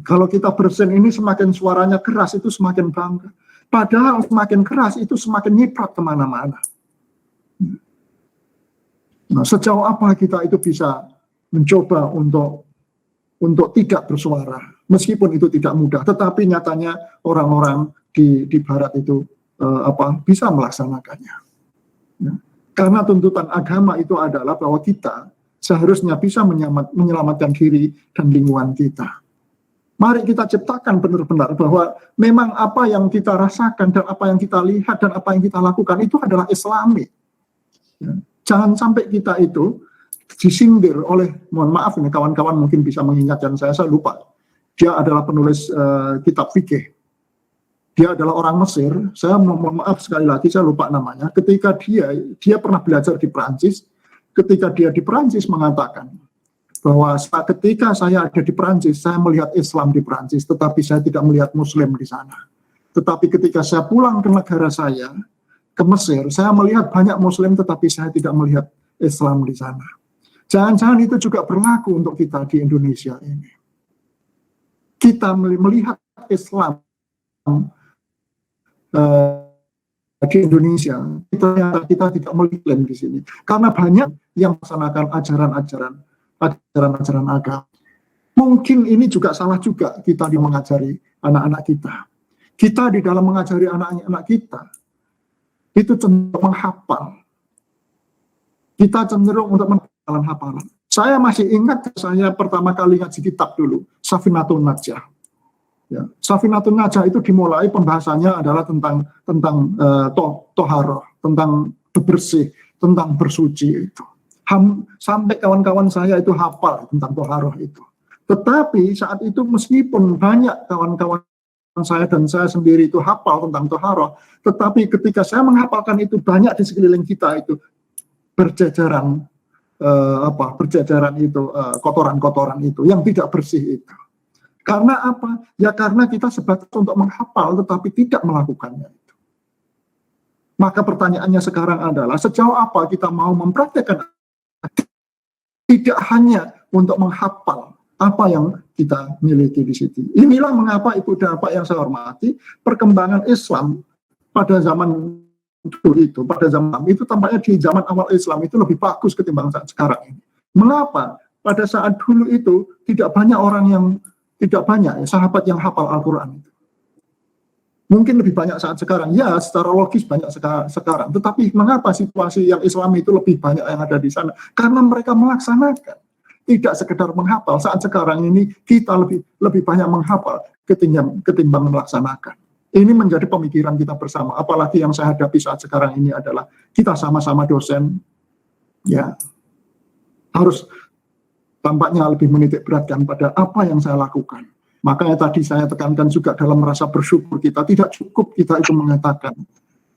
Kalau kita bersin ini semakin suaranya keras, itu semakin bangga. Padahal semakin keras itu semakin nyiprat kemana-mana. Nah, sejauh apa kita itu bisa mencoba untuk tidak bersuara, meskipun itu tidak mudah, tetapi nyatanya orang-orang di Barat itu bisa melaksanakannya. Ya. Karena tuntutan agama itu adalah bahwa kita seharusnya bisa menyelamatkan diri dan lingkungan kita. Mari kita ciptakan benar-benar bahwa memang apa yang kita rasakan dan apa yang kita lihat dan apa yang kita lakukan itu adalah Islami. Ya. Jangan sampai kita itu disindir oleh, mohon maaf ini kawan-kawan mungkin bisa mengingatkan saya lupa. Dia adalah penulis kitab fikih. Dia adalah orang Mesir. Saya mohon maaf sekali lagi saya lupa namanya. Ketika dia pernah belajar di Perancis. Ketika dia di Perancis mengatakan bahwa ketika saya ada di Perancis, saya melihat Islam di Perancis, tetapi saya tidak melihat Muslim di sana. Tetapi ketika saya pulang ke negara saya, ke Mesir, saya melihat banyak Muslim, tetapi saya tidak melihat Islam di sana. Jangan-jangan itu juga berlaku untuk kita di Indonesia ini. Kita melihat Islam di Indonesia, kita tidak melihat di sini. Karena banyak yang melaksanakan ajaran-ajaran agama. Mungkin ini juga salah juga kita di mengajari anak-anak kita. Kita di dalam mengajari anak-anak kita, itu cenderung menghafal. Kita cenderung untuk menghafal hafalan. Saya masih ingat saya pertama kali ngaji kitab dulu, Safinatun Najah. Ya, Safinatun Najah itu dimulai pembahasannya adalah tentang toharoh, tentang bersih, tentang bersuci itu. Sampai kawan-kawan saya itu hafal tentang toharoh itu. Tetapi saat itu meskipun banyak kawan-kawan saya dan saya sendiri itu hafal tentang toharoh, tetapi ketika saya menghafalkan itu banyak di sekeliling kita itu berjajaran itu kotoran-kotoran itu yang tidak bersih itu. Karena apa? Ya karena kita sebatas untuk menghafal tetapi tidak melakukannya itu. Maka pertanyaannya sekarang adalah sejauh apa kita mau mempraktekkan tidak hanya untuk menghafal apa yang kita miliki di situ. Inilah mengapa Ibu dan Bapak yang saya hormati, perkembangan Islam pada zaman pada zaman itu tampaknya di zaman awal Islam itu lebih bagus ketimbang saat sekarang ini. Mengapa? Pada saat dulu itu tidak banyak sahabat yang hafal Al-Quran itu. Mungkin lebih banyak saat sekarang, ya secara logis banyak sekarang. Tetapi mengapa situasi yang Islam itu lebih banyak yang ada di sana? Karena mereka melaksanakan, tidak sekedar menghafal. Saat sekarang ini kita lebih banyak menghafal ketimbang melaksanakan. Ini menjadi pemikiran kita bersama. Apalagi yang saya hadapi saat sekarang ini adalah kita sama-sama dosen, ya harus tampaknya lebih menitik beratkan pada apa yang saya lakukan. Makanya tadi saya tekankan juga dalam merasa bersyukur kita, tidak cukup kita itu mengatakan,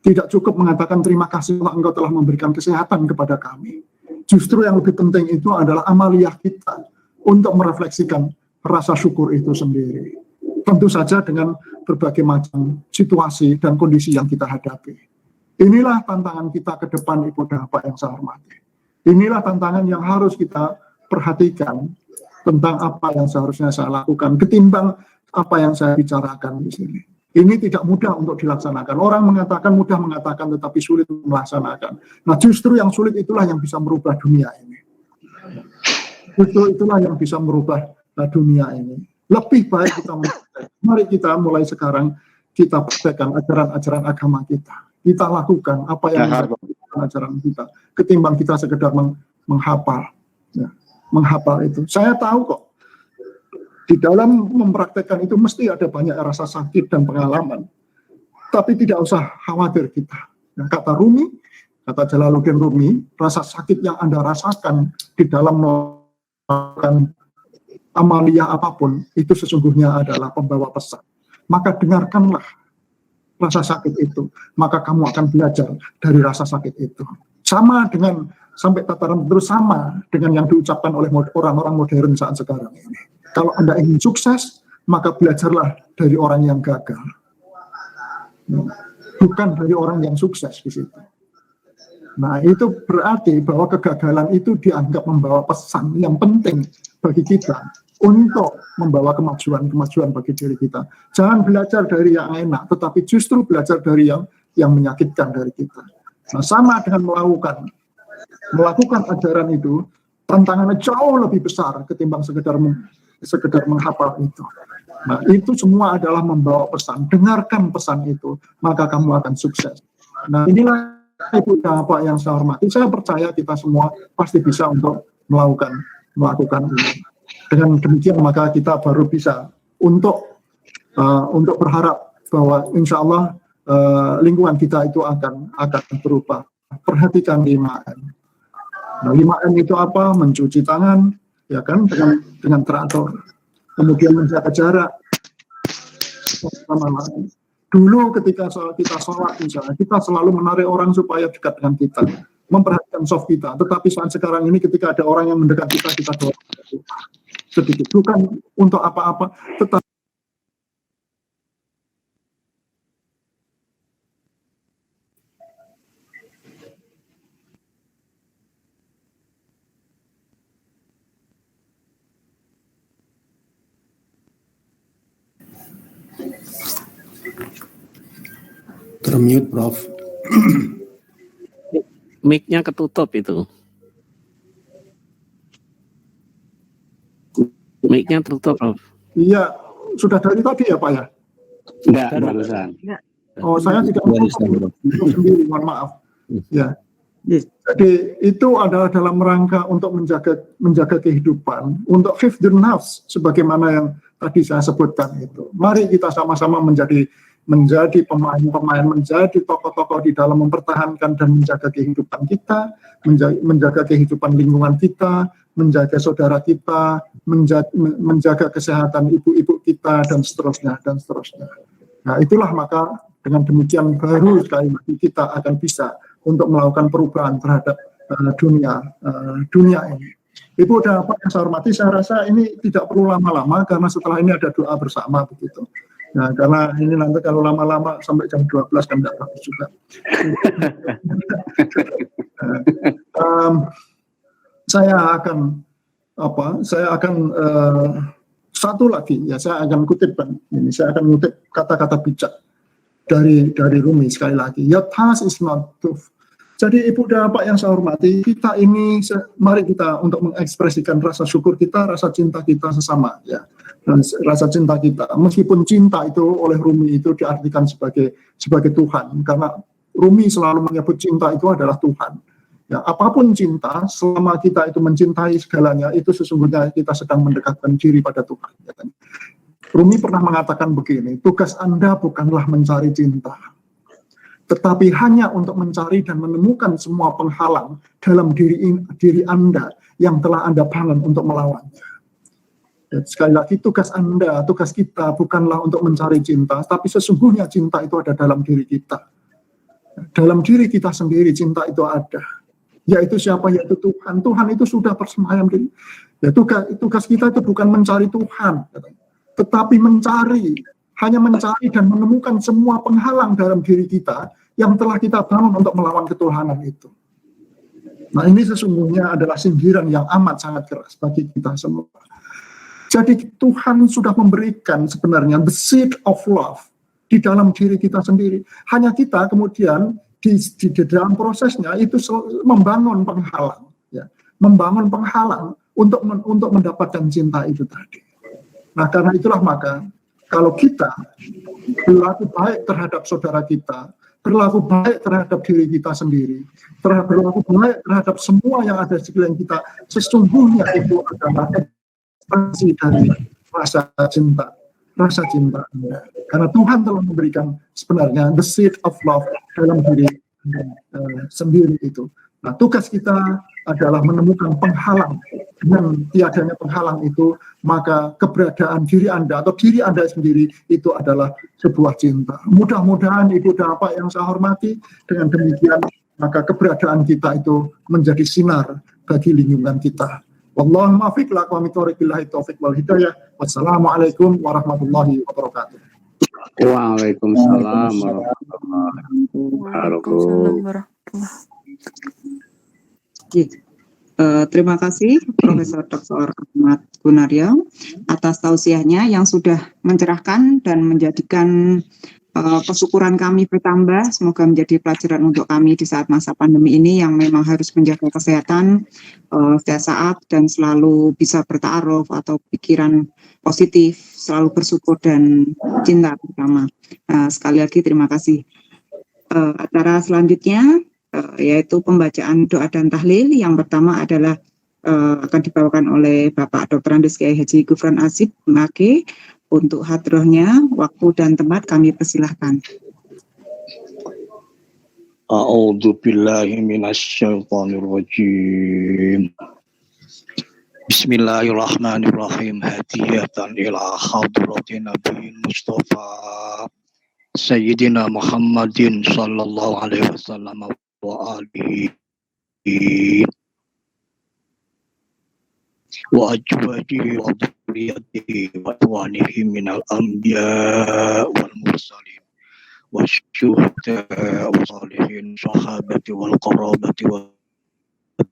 tidak cukup mengatakan terima kasih Allah Engkau telah memberikan kesehatan kepada kami. Justru yang lebih penting itu adalah amaliyah kita untuk merefleksikan rasa syukur itu sendiri. Tentu saja dengan berbagai macam situasi dan kondisi yang kita hadapi. Inilah tantangan kita ke depan Ibu dan Bapak yang saya hormati. Inilah tantangan yang harus kita perhatikan tentang apa yang seharusnya saya lakukan ketimbang apa yang saya bicarakan di sini. Ini tidak mudah untuk dilaksanakan. Orang mengatakan mudah mengatakan tetapi sulit melaksanakan. Nah justru yang sulit itulah yang bisa merubah dunia ini. Justru itulah yang bisa merubah dunia ini. Lebih baik mari kita mulai sekarang kita praktekkan ajaran-ajaran agama kita. Kita lakukan apa yang ajaran kita ketimbang kita sekedar menghafal. Ya. Menghafal itu. Saya tahu kok, di dalam mempraktekkan itu mesti ada banyak rasa sakit dan pengalaman. Tapi tidak usah khawatir kita. Nah, kata Jalaluddin Rumi, rasa sakit yang Anda rasakan di dalam melakukan amaliyah apapun, itu sesungguhnya adalah pembawa pesan. Maka dengarkanlah rasa sakit itu, maka kamu akan belajar dari rasa sakit itu. Sama dengan sampai tataran terus sama dengan yang diucapkan oleh orang-orang modern saat sekarang ini. Kalau Anda ingin sukses, maka belajarlah dari orang yang gagal, bukan dari orang yang sukses di situ. Nah, itu berarti bahwa kegagalan itu dianggap membawa pesan yang penting bagi kita untuk membawa kemajuan bagi diri kita. Jangan belajar dari yang enak, tetapi justru belajar dari yang menyakitkan dari kita. Nah, sama dengan melakukan ajaran itu, tantangannya jauh lebih besar ketimbang sekedar menghafal itu. Nah, itu semua adalah membawa pesan. Dengarkan pesan itu, maka kamu akan sukses. Nah, inilah Ibu dan Bapak yang saya hormati. Saya percaya kita semua pasti bisa untuk melakukan ini. Dengan demikian maka kita baru bisa untuk berharap bahwa insya Allah lingkungan kita itu akan berubah. Perhatikan 5M. Nah, 5M itu apa? Mencuci tangan, ya kan, dengan teratur. Kemudian menjaga jarak. Dulu ketika kita sholat misalnya, kita selalu menarik orang supaya dekat dengan kita, memperhatikan soft kita. Tetapi saat sekarang ini ketika ada orang yang mendekat kita dorong sedikit. Bukan untuk apa-apa, tetapi
termute, Prof.
Mic-nya ketutup itu. Mic-nya tertutup, Prof.
iya, sudah dari tadi ya Pak ya?
Enggak, barusan.
Oh, saya tidak tutup sendiri, mohon maaf. Ya. Jadi itu adalah dalam rangka untuk menjaga kehidupan, untuk hifdzun nafs, sebagaimana yang tadi saya sebutkan itu. Mari kita sama-sama menjadi pemain-pemain, menjadi tokoh-tokoh di dalam mempertahankan dan menjaga kehidupan kita, menjaga kehidupan lingkungan kita, menjaga saudara kita, menjaga kesehatan ibu-ibu kita, dan seterusnya. Nah, itulah maka dengan demikian baru sekali lagi kita akan bisa untuk melakukan perubahan terhadap dunia ini. Ibu dan Bapak yang saya hormati, saya rasa ini tidak perlu lama-lama karena setelah ini ada doa bersama begitu. Nah, karena ini nanti kalau lama-lama sampai jam 12 kan tidak bagus juga. Saya akan satu lagi ya, saya akan kutip kata-kata bijak dari Rumi sekali lagi. Your task is not to. Jadi Ibu dan Bapak yang saya hormati, kita ini mari kita untuk mengekspresikan rasa syukur kita, rasa cinta kita sesama ya. Dan rasa cinta kita, meskipun cinta itu oleh Rumi itu diartikan sebagai Tuhan, karena Rumi selalu menyebut cinta itu adalah Tuhan. Ya, apapun cinta, selama kita itu mencintai segalanya, itu sesungguhnya kita sedang mendekatkan diri pada Tuhan. Ya kan? Rumi pernah mengatakan begini, tugas Anda bukanlah mencari cinta, tetapi hanya untuk mencari dan menemukan semua penghalang dalam diri Anda yang telah Anda bangun untuk melawannya. Ya, sekali lagi tugas Anda, tugas kita bukanlah untuk mencari cinta, tapi sesungguhnya cinta itu ada dalam diri kita. Dalam diri kita sendiri cinta itu ada. Yaitu siapa? Yaitu Tuhan. Tuhan itu sudah bersemayam diri. Ya, tugas kita itu bukan mencari Tuhan, tetapi hanya mencari dan menemukan semua penghalang dalam diri kita yang telah kita bangun untuk melawan ketuhanan itu. Nah, ini sesungguhnya adalah sindiran yang amat sangat keras bagi kita semua. Jadi Tuhan sudah memberikan sebenarnya the seed of love di dalam diri kita sendiri. Hanya kita kemudian di dalam prosesnya itu membangun penghalang, ya, membangun penghalang untuk mendapatkan cinta itu tadi. Nah, karena itulah maka kalau kita berlaku baik terhadap saudara kita, berlaku baik terhadap diri kita sendiri, berlaku baik terhadap semua yang ada di sekeliling kita, sesungguhnya itu adalah ekspresi dari rasa cinta Anda. Karena Tuhan telah memberikan sebenarnya the seed of love dalam diri sendiri itu. Nah, tugas kita adalah menemukan penghalang. Dengan tiadanya penghalang itu, maka keberadaan diri Anda atau diri Anda sendiri itu adalah sebuah cinta. Mudah-mudahan Ibu dan Bapak yang saya hormati, dengan demikian maka keberadaan kita itu menjadi sinar bagi lingkungan kita. Wallahu muwaffiq lakum billahi taufiq wal hidayah. Wassalamualaikum warahmatullahi wabarakatuh.
Waalaikumsalam warahmatullahi wabarakatuh.
Terima kasih Profesor Dr. Ahmad Gunaryo atas tausiahnya yang sudah mencerahkan dan menjadikan kesyukuran kami bertambah. Semoga menjadi pelajaran untuk kami di saat masa pandemi ini yang memang harus menjaga kesehatan setiap saat dan selalu bisa bertaaruf atau pikiran positif, selalu bersyukur dan cinta bersama. Sekali lagi terima kasih. Acara selanjutnya yaitu pembacaan doa dan tahlil. Yang pertama adalah akan dibawakan oleh Bapak Dr. Andes Kiai Haji Gufron Asib Mage. Untuk hadrohnya, waktu dan tempat kami persilahkan.
A'udzu billahi minasyaitonir rajim. Bismillahirrahmanirrahim. Hadiyatan ila hadratin Nabi Mustafa Sayyidina Muhammadin sallallahu alaihi wasallam wa alihi wa ajwadihi wa dhurriyyatihi wa ikhwanihi minal anbiya wal mursalin wa syuhada wa salihin sahabati wal qarabati wa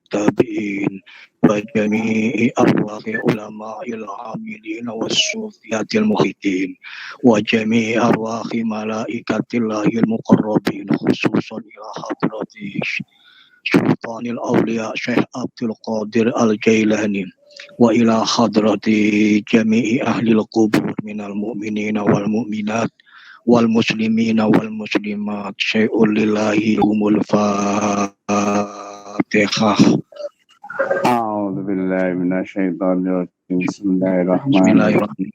tabi'in wa jami'i arwahi ulama'il amilin wa sufiyatil muhyiddin wa jami'i arwahi malaikatillahil muqarrabin khususan ila hadrati Sultanil Awliya Syekh Abdul Qadir Al-Jailani wa ila hadrati jami'i ahlil qubur minal mu'minina wal mu'minat wal muslimina wal muslimat syai'ul lillahi umul fatihah.
A'udzu billahi minasyaitonir rajim. Bismillahirrahmanirrahim.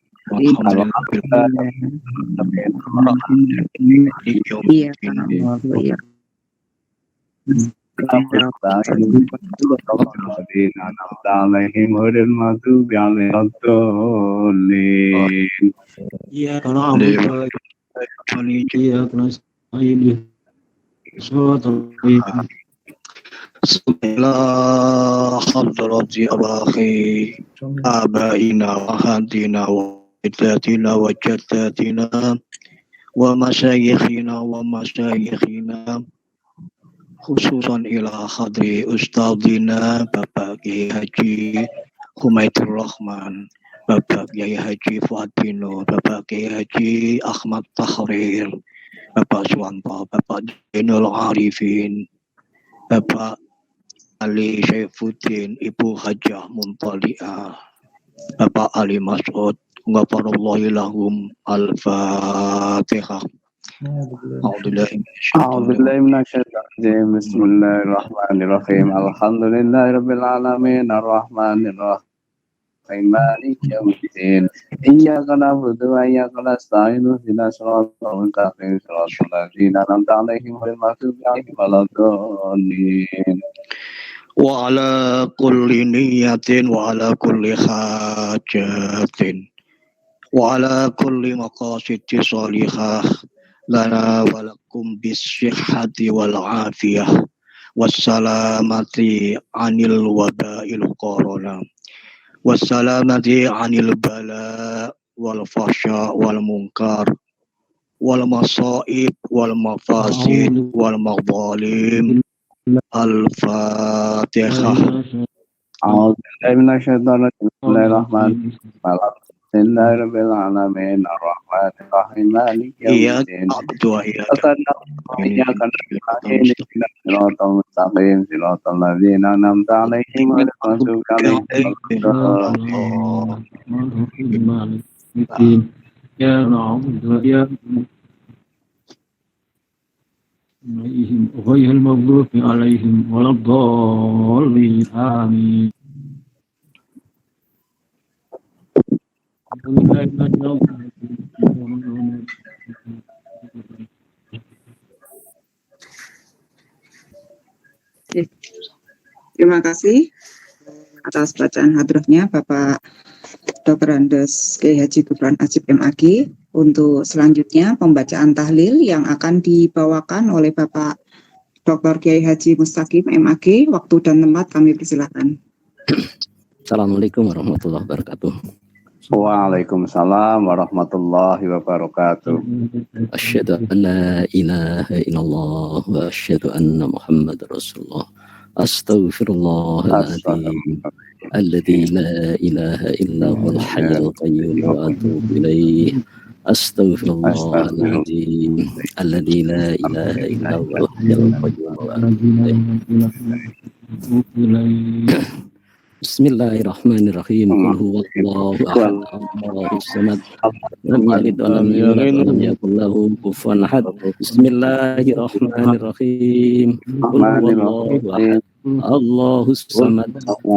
Bismillah hadrati abakhi abaina wa hadina wa jaddatina wa jaddatina wa masyayikhina khususan ila hadri ustadzina Bapak Kiai Haji Humaitur Rahman, Bapak Kiai Haji Fuad Bino, Bapak Kiai Haji Ahmad Tahrir, Bapak Suwanto, Bapak Jainul Arifin, Bapak Ali Syaifuddin, Ibu Hajah Muntali'ah, Bapak Ali Mas'ud, Ghafarallahu lahum. Al-Fatihah.
A'udzubillahi minasyaitonir rajim. Bismillahirrahmanirrahim. Alhamdulillahirabbil alamin arrahmanir rahim maliki yaumiddin. Iyyaka na'budu wa iyyaka nasta'in ihdinas siratal mustaqim siratal ladzina an'amta 'alaihim ghairil maghdubi 'alaihim waladdallin.
Wa ala kulli niyatin wa ala kulli hajatin wa ala kulli maqasidi salihah lana walakum bisyihhati wal afiyah wassalamati anil wabail corona wassalamati anil bala wal fahsya wal munkar wal masaib wal mafasid wal mazalim. Al-Fatihah.
A'udzubillahi minasyaitonir rajim. Bismillahirrahmanirrahim. Alhamdulillahirabbil alamin arrahmanir rahim maliki yaumiddin. Iyyaka na'budu wa iyyaka nasta'in siratal ladzina an'amta 'alaihim ghairil maghdubi 'alaihim waladdallin.
Ya na'budu ya ghairil maghdubi 'alaihim waladdallin. Amin.
Terima kasih atas bacaan hadrohnya Bapak Dr. Andes Kiai Haji Gufron Ajib MAG. Untuk selanjutnya pembacaan tahlil yang akan dibawakan oleh Bapak Dr. Kiai Haji Mustaqim MAG. Waktu dan tempat kami persilakan.
Assalamualaikum warahmatullahi wabarakatuh.
Waalaikumsalam warahmatullahi wabarakatuh.
Asyhadu an la ilaha illallah wa asyhadu anna Muhammadar Rasulullah. Astaghfirullahaladzim alladzi la ilaha illa huwal hayyul qayyum wa atubu ilaih. Astaghfirullahaladzim alladzi la ilaha illa huwal hayyul qayyum wa atubu ilaih. Bismillahirrahmanirrahim. Qul huwallahu ahad, Allahus samad, lam yalid wa lam yulad wa lam yakul lahu kufuwan ahad. Bismillahirrahmanirrahim. Qul huwallahu ahad, Allahus samad,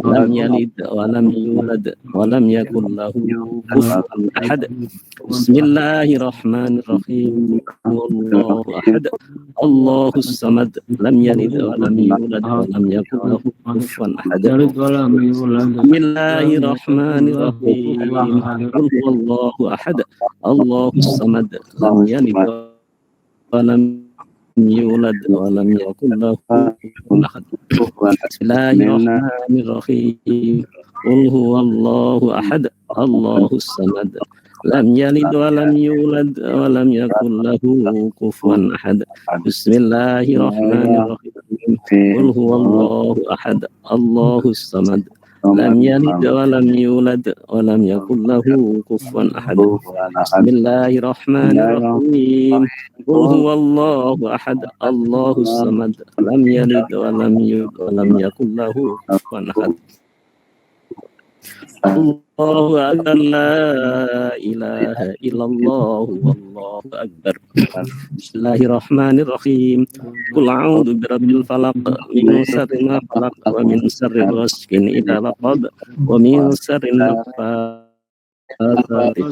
lam yalid wa lam yulad wa lam yakul lahu kufuwan ahad. Bismillahirrahmanirrahim. Wallahu ahad, Allahus samad, lam yalid wa lam yulad wa lam yakul lahu kufuwan ahad. Bismillahirrahmanirrahim. Qul huwallahu ahad, Allahus samad, lam yalid wa lam yulad wa lam yakul lahu kufuwan ahad. Bismillahirrahmanirrahim. Qul huwallahu ahad, Allahus samad, lam yalid wa lam yulad wa lam yakul lahu kufuwan ahad. Bismillahirrahmanirrahim. Qul huwallahu ahad, Allahus samad, lam yalid wa lam yulad wa lam yakul lahu kufuwan ahad. Bismillahirrahmanirrahim. Qul huwallahu ahad, Allahus samad, lam yalid wa lam yulad wa lam yakul lahu kufuwan ahad. Allahu akbar, la ilaha illallah, wallahu akbar. Bismillahirrahmanirrahim. Qul a'udzu birabbil falaq, min syarri ma khalaq, wa min syarri ghasiqin idza waqab, wa min syarri naffatsati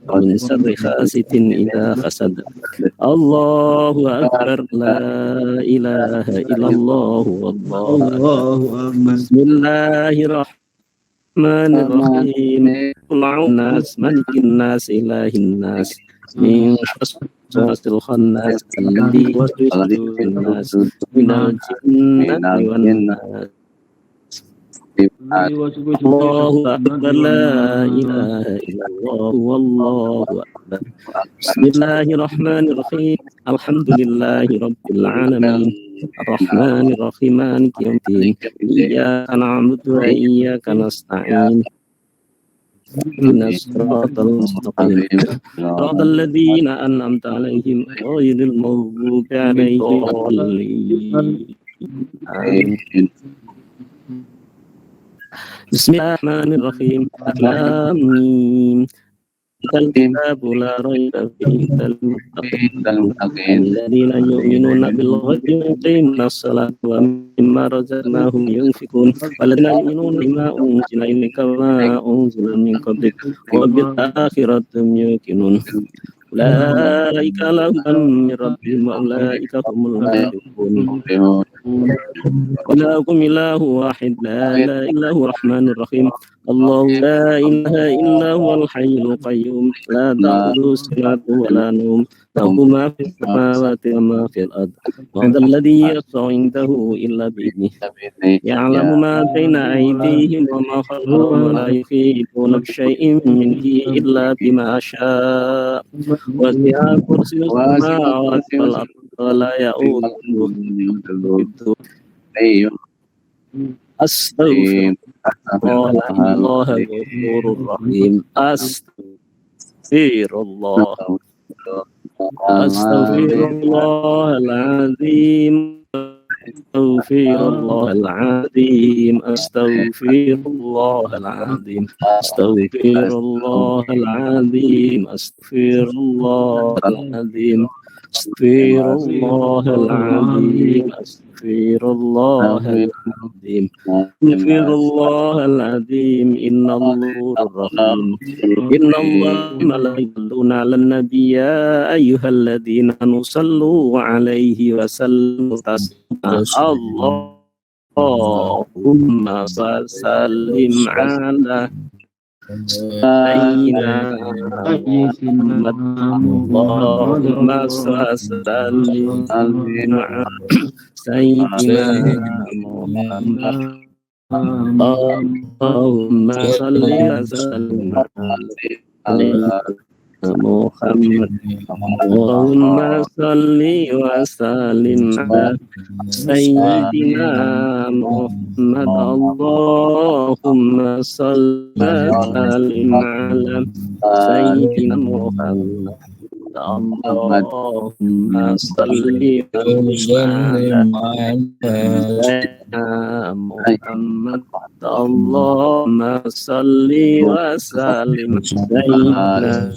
wa min syarri hasidin idza hasad. Allahu akbar, la ilaha illallah, wallahu akbar. Bismillahirrahmanirrahim. Qul a'udzu nas malikin nas ilahin nas min syarril khannas alladzi yuwaswisu fin nas minal jinnati wan nas. Allahu akbar, la ilaha illallah, wallahu akbar. Bismillahirrahmanirrahim. Alhamdulillahi rabbil alamin. Ar-Rahmanir Rahim, Maliki yaumiddin. Iyyaka na'budu wa iyyaka nasta'in. Ihdinas siratal mustaqim. Siratal ladzina an'amta 'alaihim ghairil maghdubi 'alaihim waladdallin. Amin. Bismillahirrahmanirrahim. Lam mim. الكتاب لا ريب فيه للمتقين الذين يؤمنون بالغيب ويقيمون الصلاة ومما رزقناهم ينفقون والذين يؤمنون بما أنزل إليك وما أنزل من قبلك وبالآخرة هم يوقنون أولئك لهم من ربهم وأولئك هم المفلحون. إلهكم إله واحد لا إله إلا هو الرحمن الرحيم. الله لا إله إلا هو الحي القيوم لا تأخذه سنة ولا نوم له ما في السماوات وما في الأرض. وهذا الذي يشفع عنده إلا بإذنه يعلم ما بين أيديهم وما خلفهم ولا يحيطون بشيء منه إلا بما شاء وسع كرسيه السماوات والأرض ولا يؤوده حفظهما. أستغفر الله الغفور الرحيم. أستغفر الله العظيم. أستغفر الله العظيم. أستغفر الله العظيم. أستغفر الله العظيم. أستغفر الله العظيم. أستغفر الله العظيم. أستغفر الله العظيم. أستغفر الله العظيم. إن الله الرحيم. إن الله ملائكته على النبي يا أيها الذين آمنوا صلوا عليه وسلموا تسليما. اللهم صل على سيدنا محمد اللهم صل وسلم على سيدنا محمد اللهم صل وسلم على محمد اللهم صل وسلم على سيدنا محمد اللهم صل وسلم على سيدنا محمد اللهم صل وسلم على سيدنا محمد اللهم صل وسلم على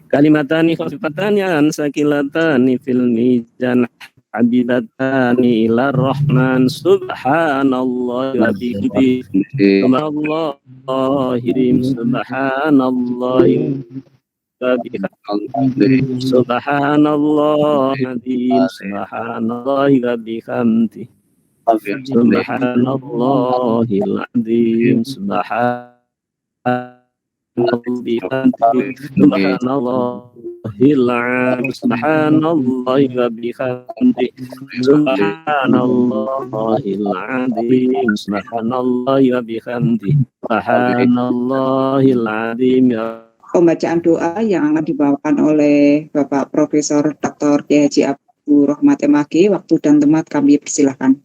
kalimatani khafifatani sakilatani fil mizan habibatani ila rahman subhanallah wa bihamdihi subhanallah subhanallah azim subhanallah wa bihamdihi subhanallahil azim subhanallah subhanallah wa bihamdihi subhanallahil azim subhanallah wa bihamdihi subhanallahil azim.
Pembacaan doa yang akan dibawakan oleh Bapak Profesor Dr. Kiai Haji Abdul Rahmat MAG. Waktu dan tempat kami persilahkan.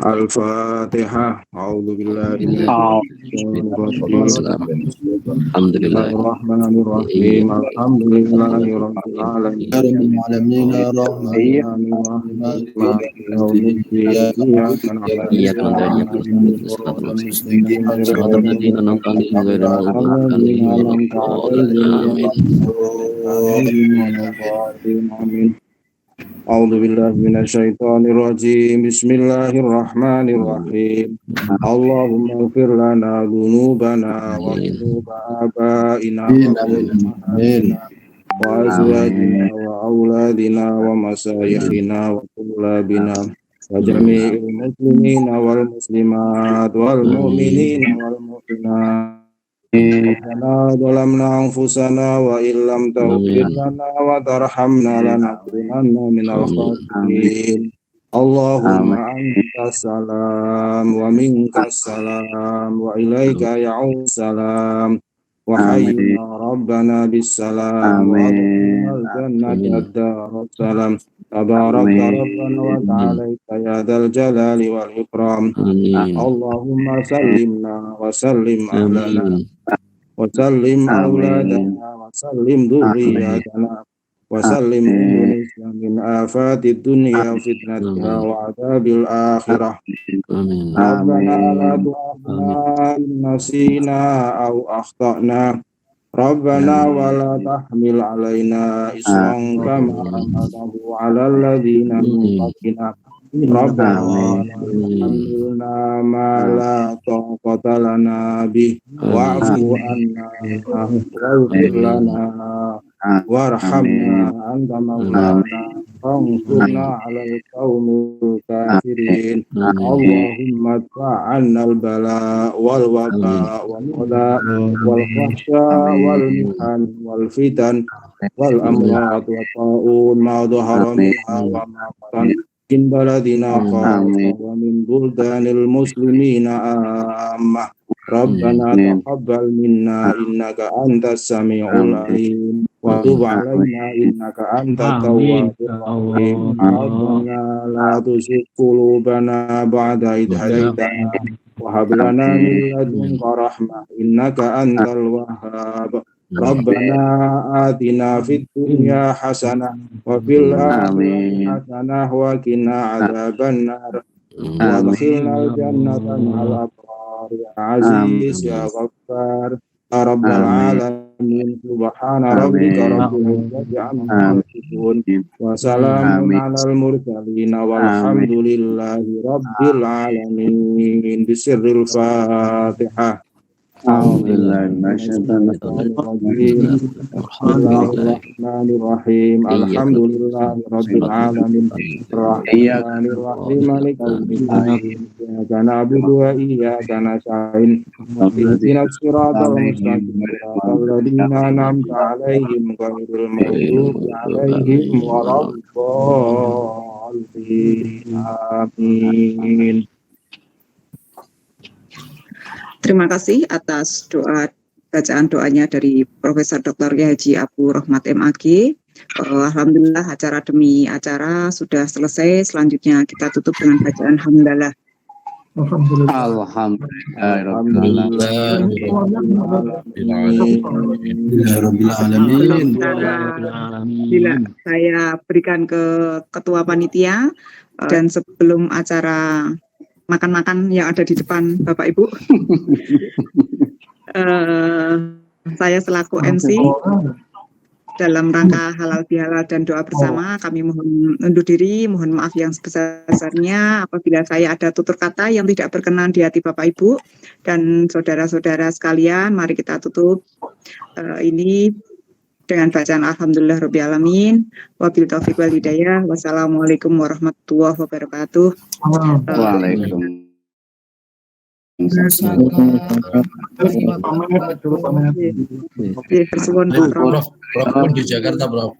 Al-Fatihah. A'udzubillahi Bismillahirrahmanirrahim. Alhamdulillahirabbil alamin. A'udzu billahi minasyaitonir rajim. Bismillahirrahmanirrahim. Allahumma ighfir lana dzunubana wa dzunub abaina wa azwajina wa auladina wa masayikhina wa tullabina wa jami'il muslimina wal muslimat wal mu'minina wal mu'minat. Rabbana zalamna anfusana wa illam taghfir lana wa tarhamna lanakunanna minal khasirin. Allahumma antas salam wa minkas salam wa ilaika ya'ud salam wa hayyina rabbana bis salam wa adkhilnal jannata darus salam. Tabaraka rabbana wa ta'ala ya dzal jalali wal ikram. Allahumma sallimna wa sallim ahlana wa sallim auladana wa sallim dhurriyyatana wa sallim Indonesia min afatid dunya fitnatiha wa adzabil akhirah. Rabbana la tu'akhidhna in nasina aw akhtana. Rabbana wa la tahmil alaina isran kama hamaltahu 'alal ladzina min qablina. Rabbana hamilna ma la taqata lana bih wa'fu anna waghfir lana warhamna anta maulana fansurna 'alal qaumil kafirin. Allahumma adfa'anna al-bala wal waba wal fahsya wal mihan wal fitan wal amrat wa ta'un ma dhahara minha wa ma batan min baladina khassa wa min buldanil muslimina ammah. Rabbana taqabbal minna innaka antas sami'ul alim wa tub 'alaina innaka antat tawwabur rahim. Rabbana la tuzigh qulubana ba'da idh hadaytana wa hab lana min ladunka rahmah innaka antal wahhab. Rabbana atina fid dunya hasanah wa fil akhirati hasanah wa qina adzabannar wa adkhilnal jannata ma'al abrar ya aziz ya ghaffar ya rabbal alamin. Subhana rabbika rabbil izzati amma yasifun wa salamun 'alal mursalin walhamdulillahi rabbil alamin. Bisirril Fatihah. Bismillahirrahmanirrahim. Alhamdulillahirabbil alamin. Arrahmanirrahim. Maliki yaumiddin. Iyyaka na'budu wa iyyaka nasta'in. Ihdinas siratal mustaqim. Siratal ladzina an'amta 'alaihim ghairil maghdubi 'alaihim waladdallin. Amin.
Terima kasih atas bacaan doanya dari Profesor Dr. Kiai Haji Abu Rohmat MAG. Alhamdulillah acara demi acara sudah selesai. Selanjutnya kita tutup dengan bacaan hamdalah. Bila saya berikan ke ketua panitia dan sebelum acara makan-makan yang ada di depan Bapak Ibu, saya selaku MC dalam rangka halal bihalal dan doa bersama, kami mohon undur diri, mohon maaf yang sebesar-besarnya apabila saya ada tutur kata yang tidak berkenan di hati Bapak Ibu dan saudara-saudara sekalian. Mari kita tutup ini dengan bacaan Alhamdulillah Rabbil Alamin, wabil taufiq wal hidayah, wassalamualaikum warahmatullahi wabarakatuh.
Waalaikumsalam.
Bersuwun, Prof.
Di Jakarta, Prof.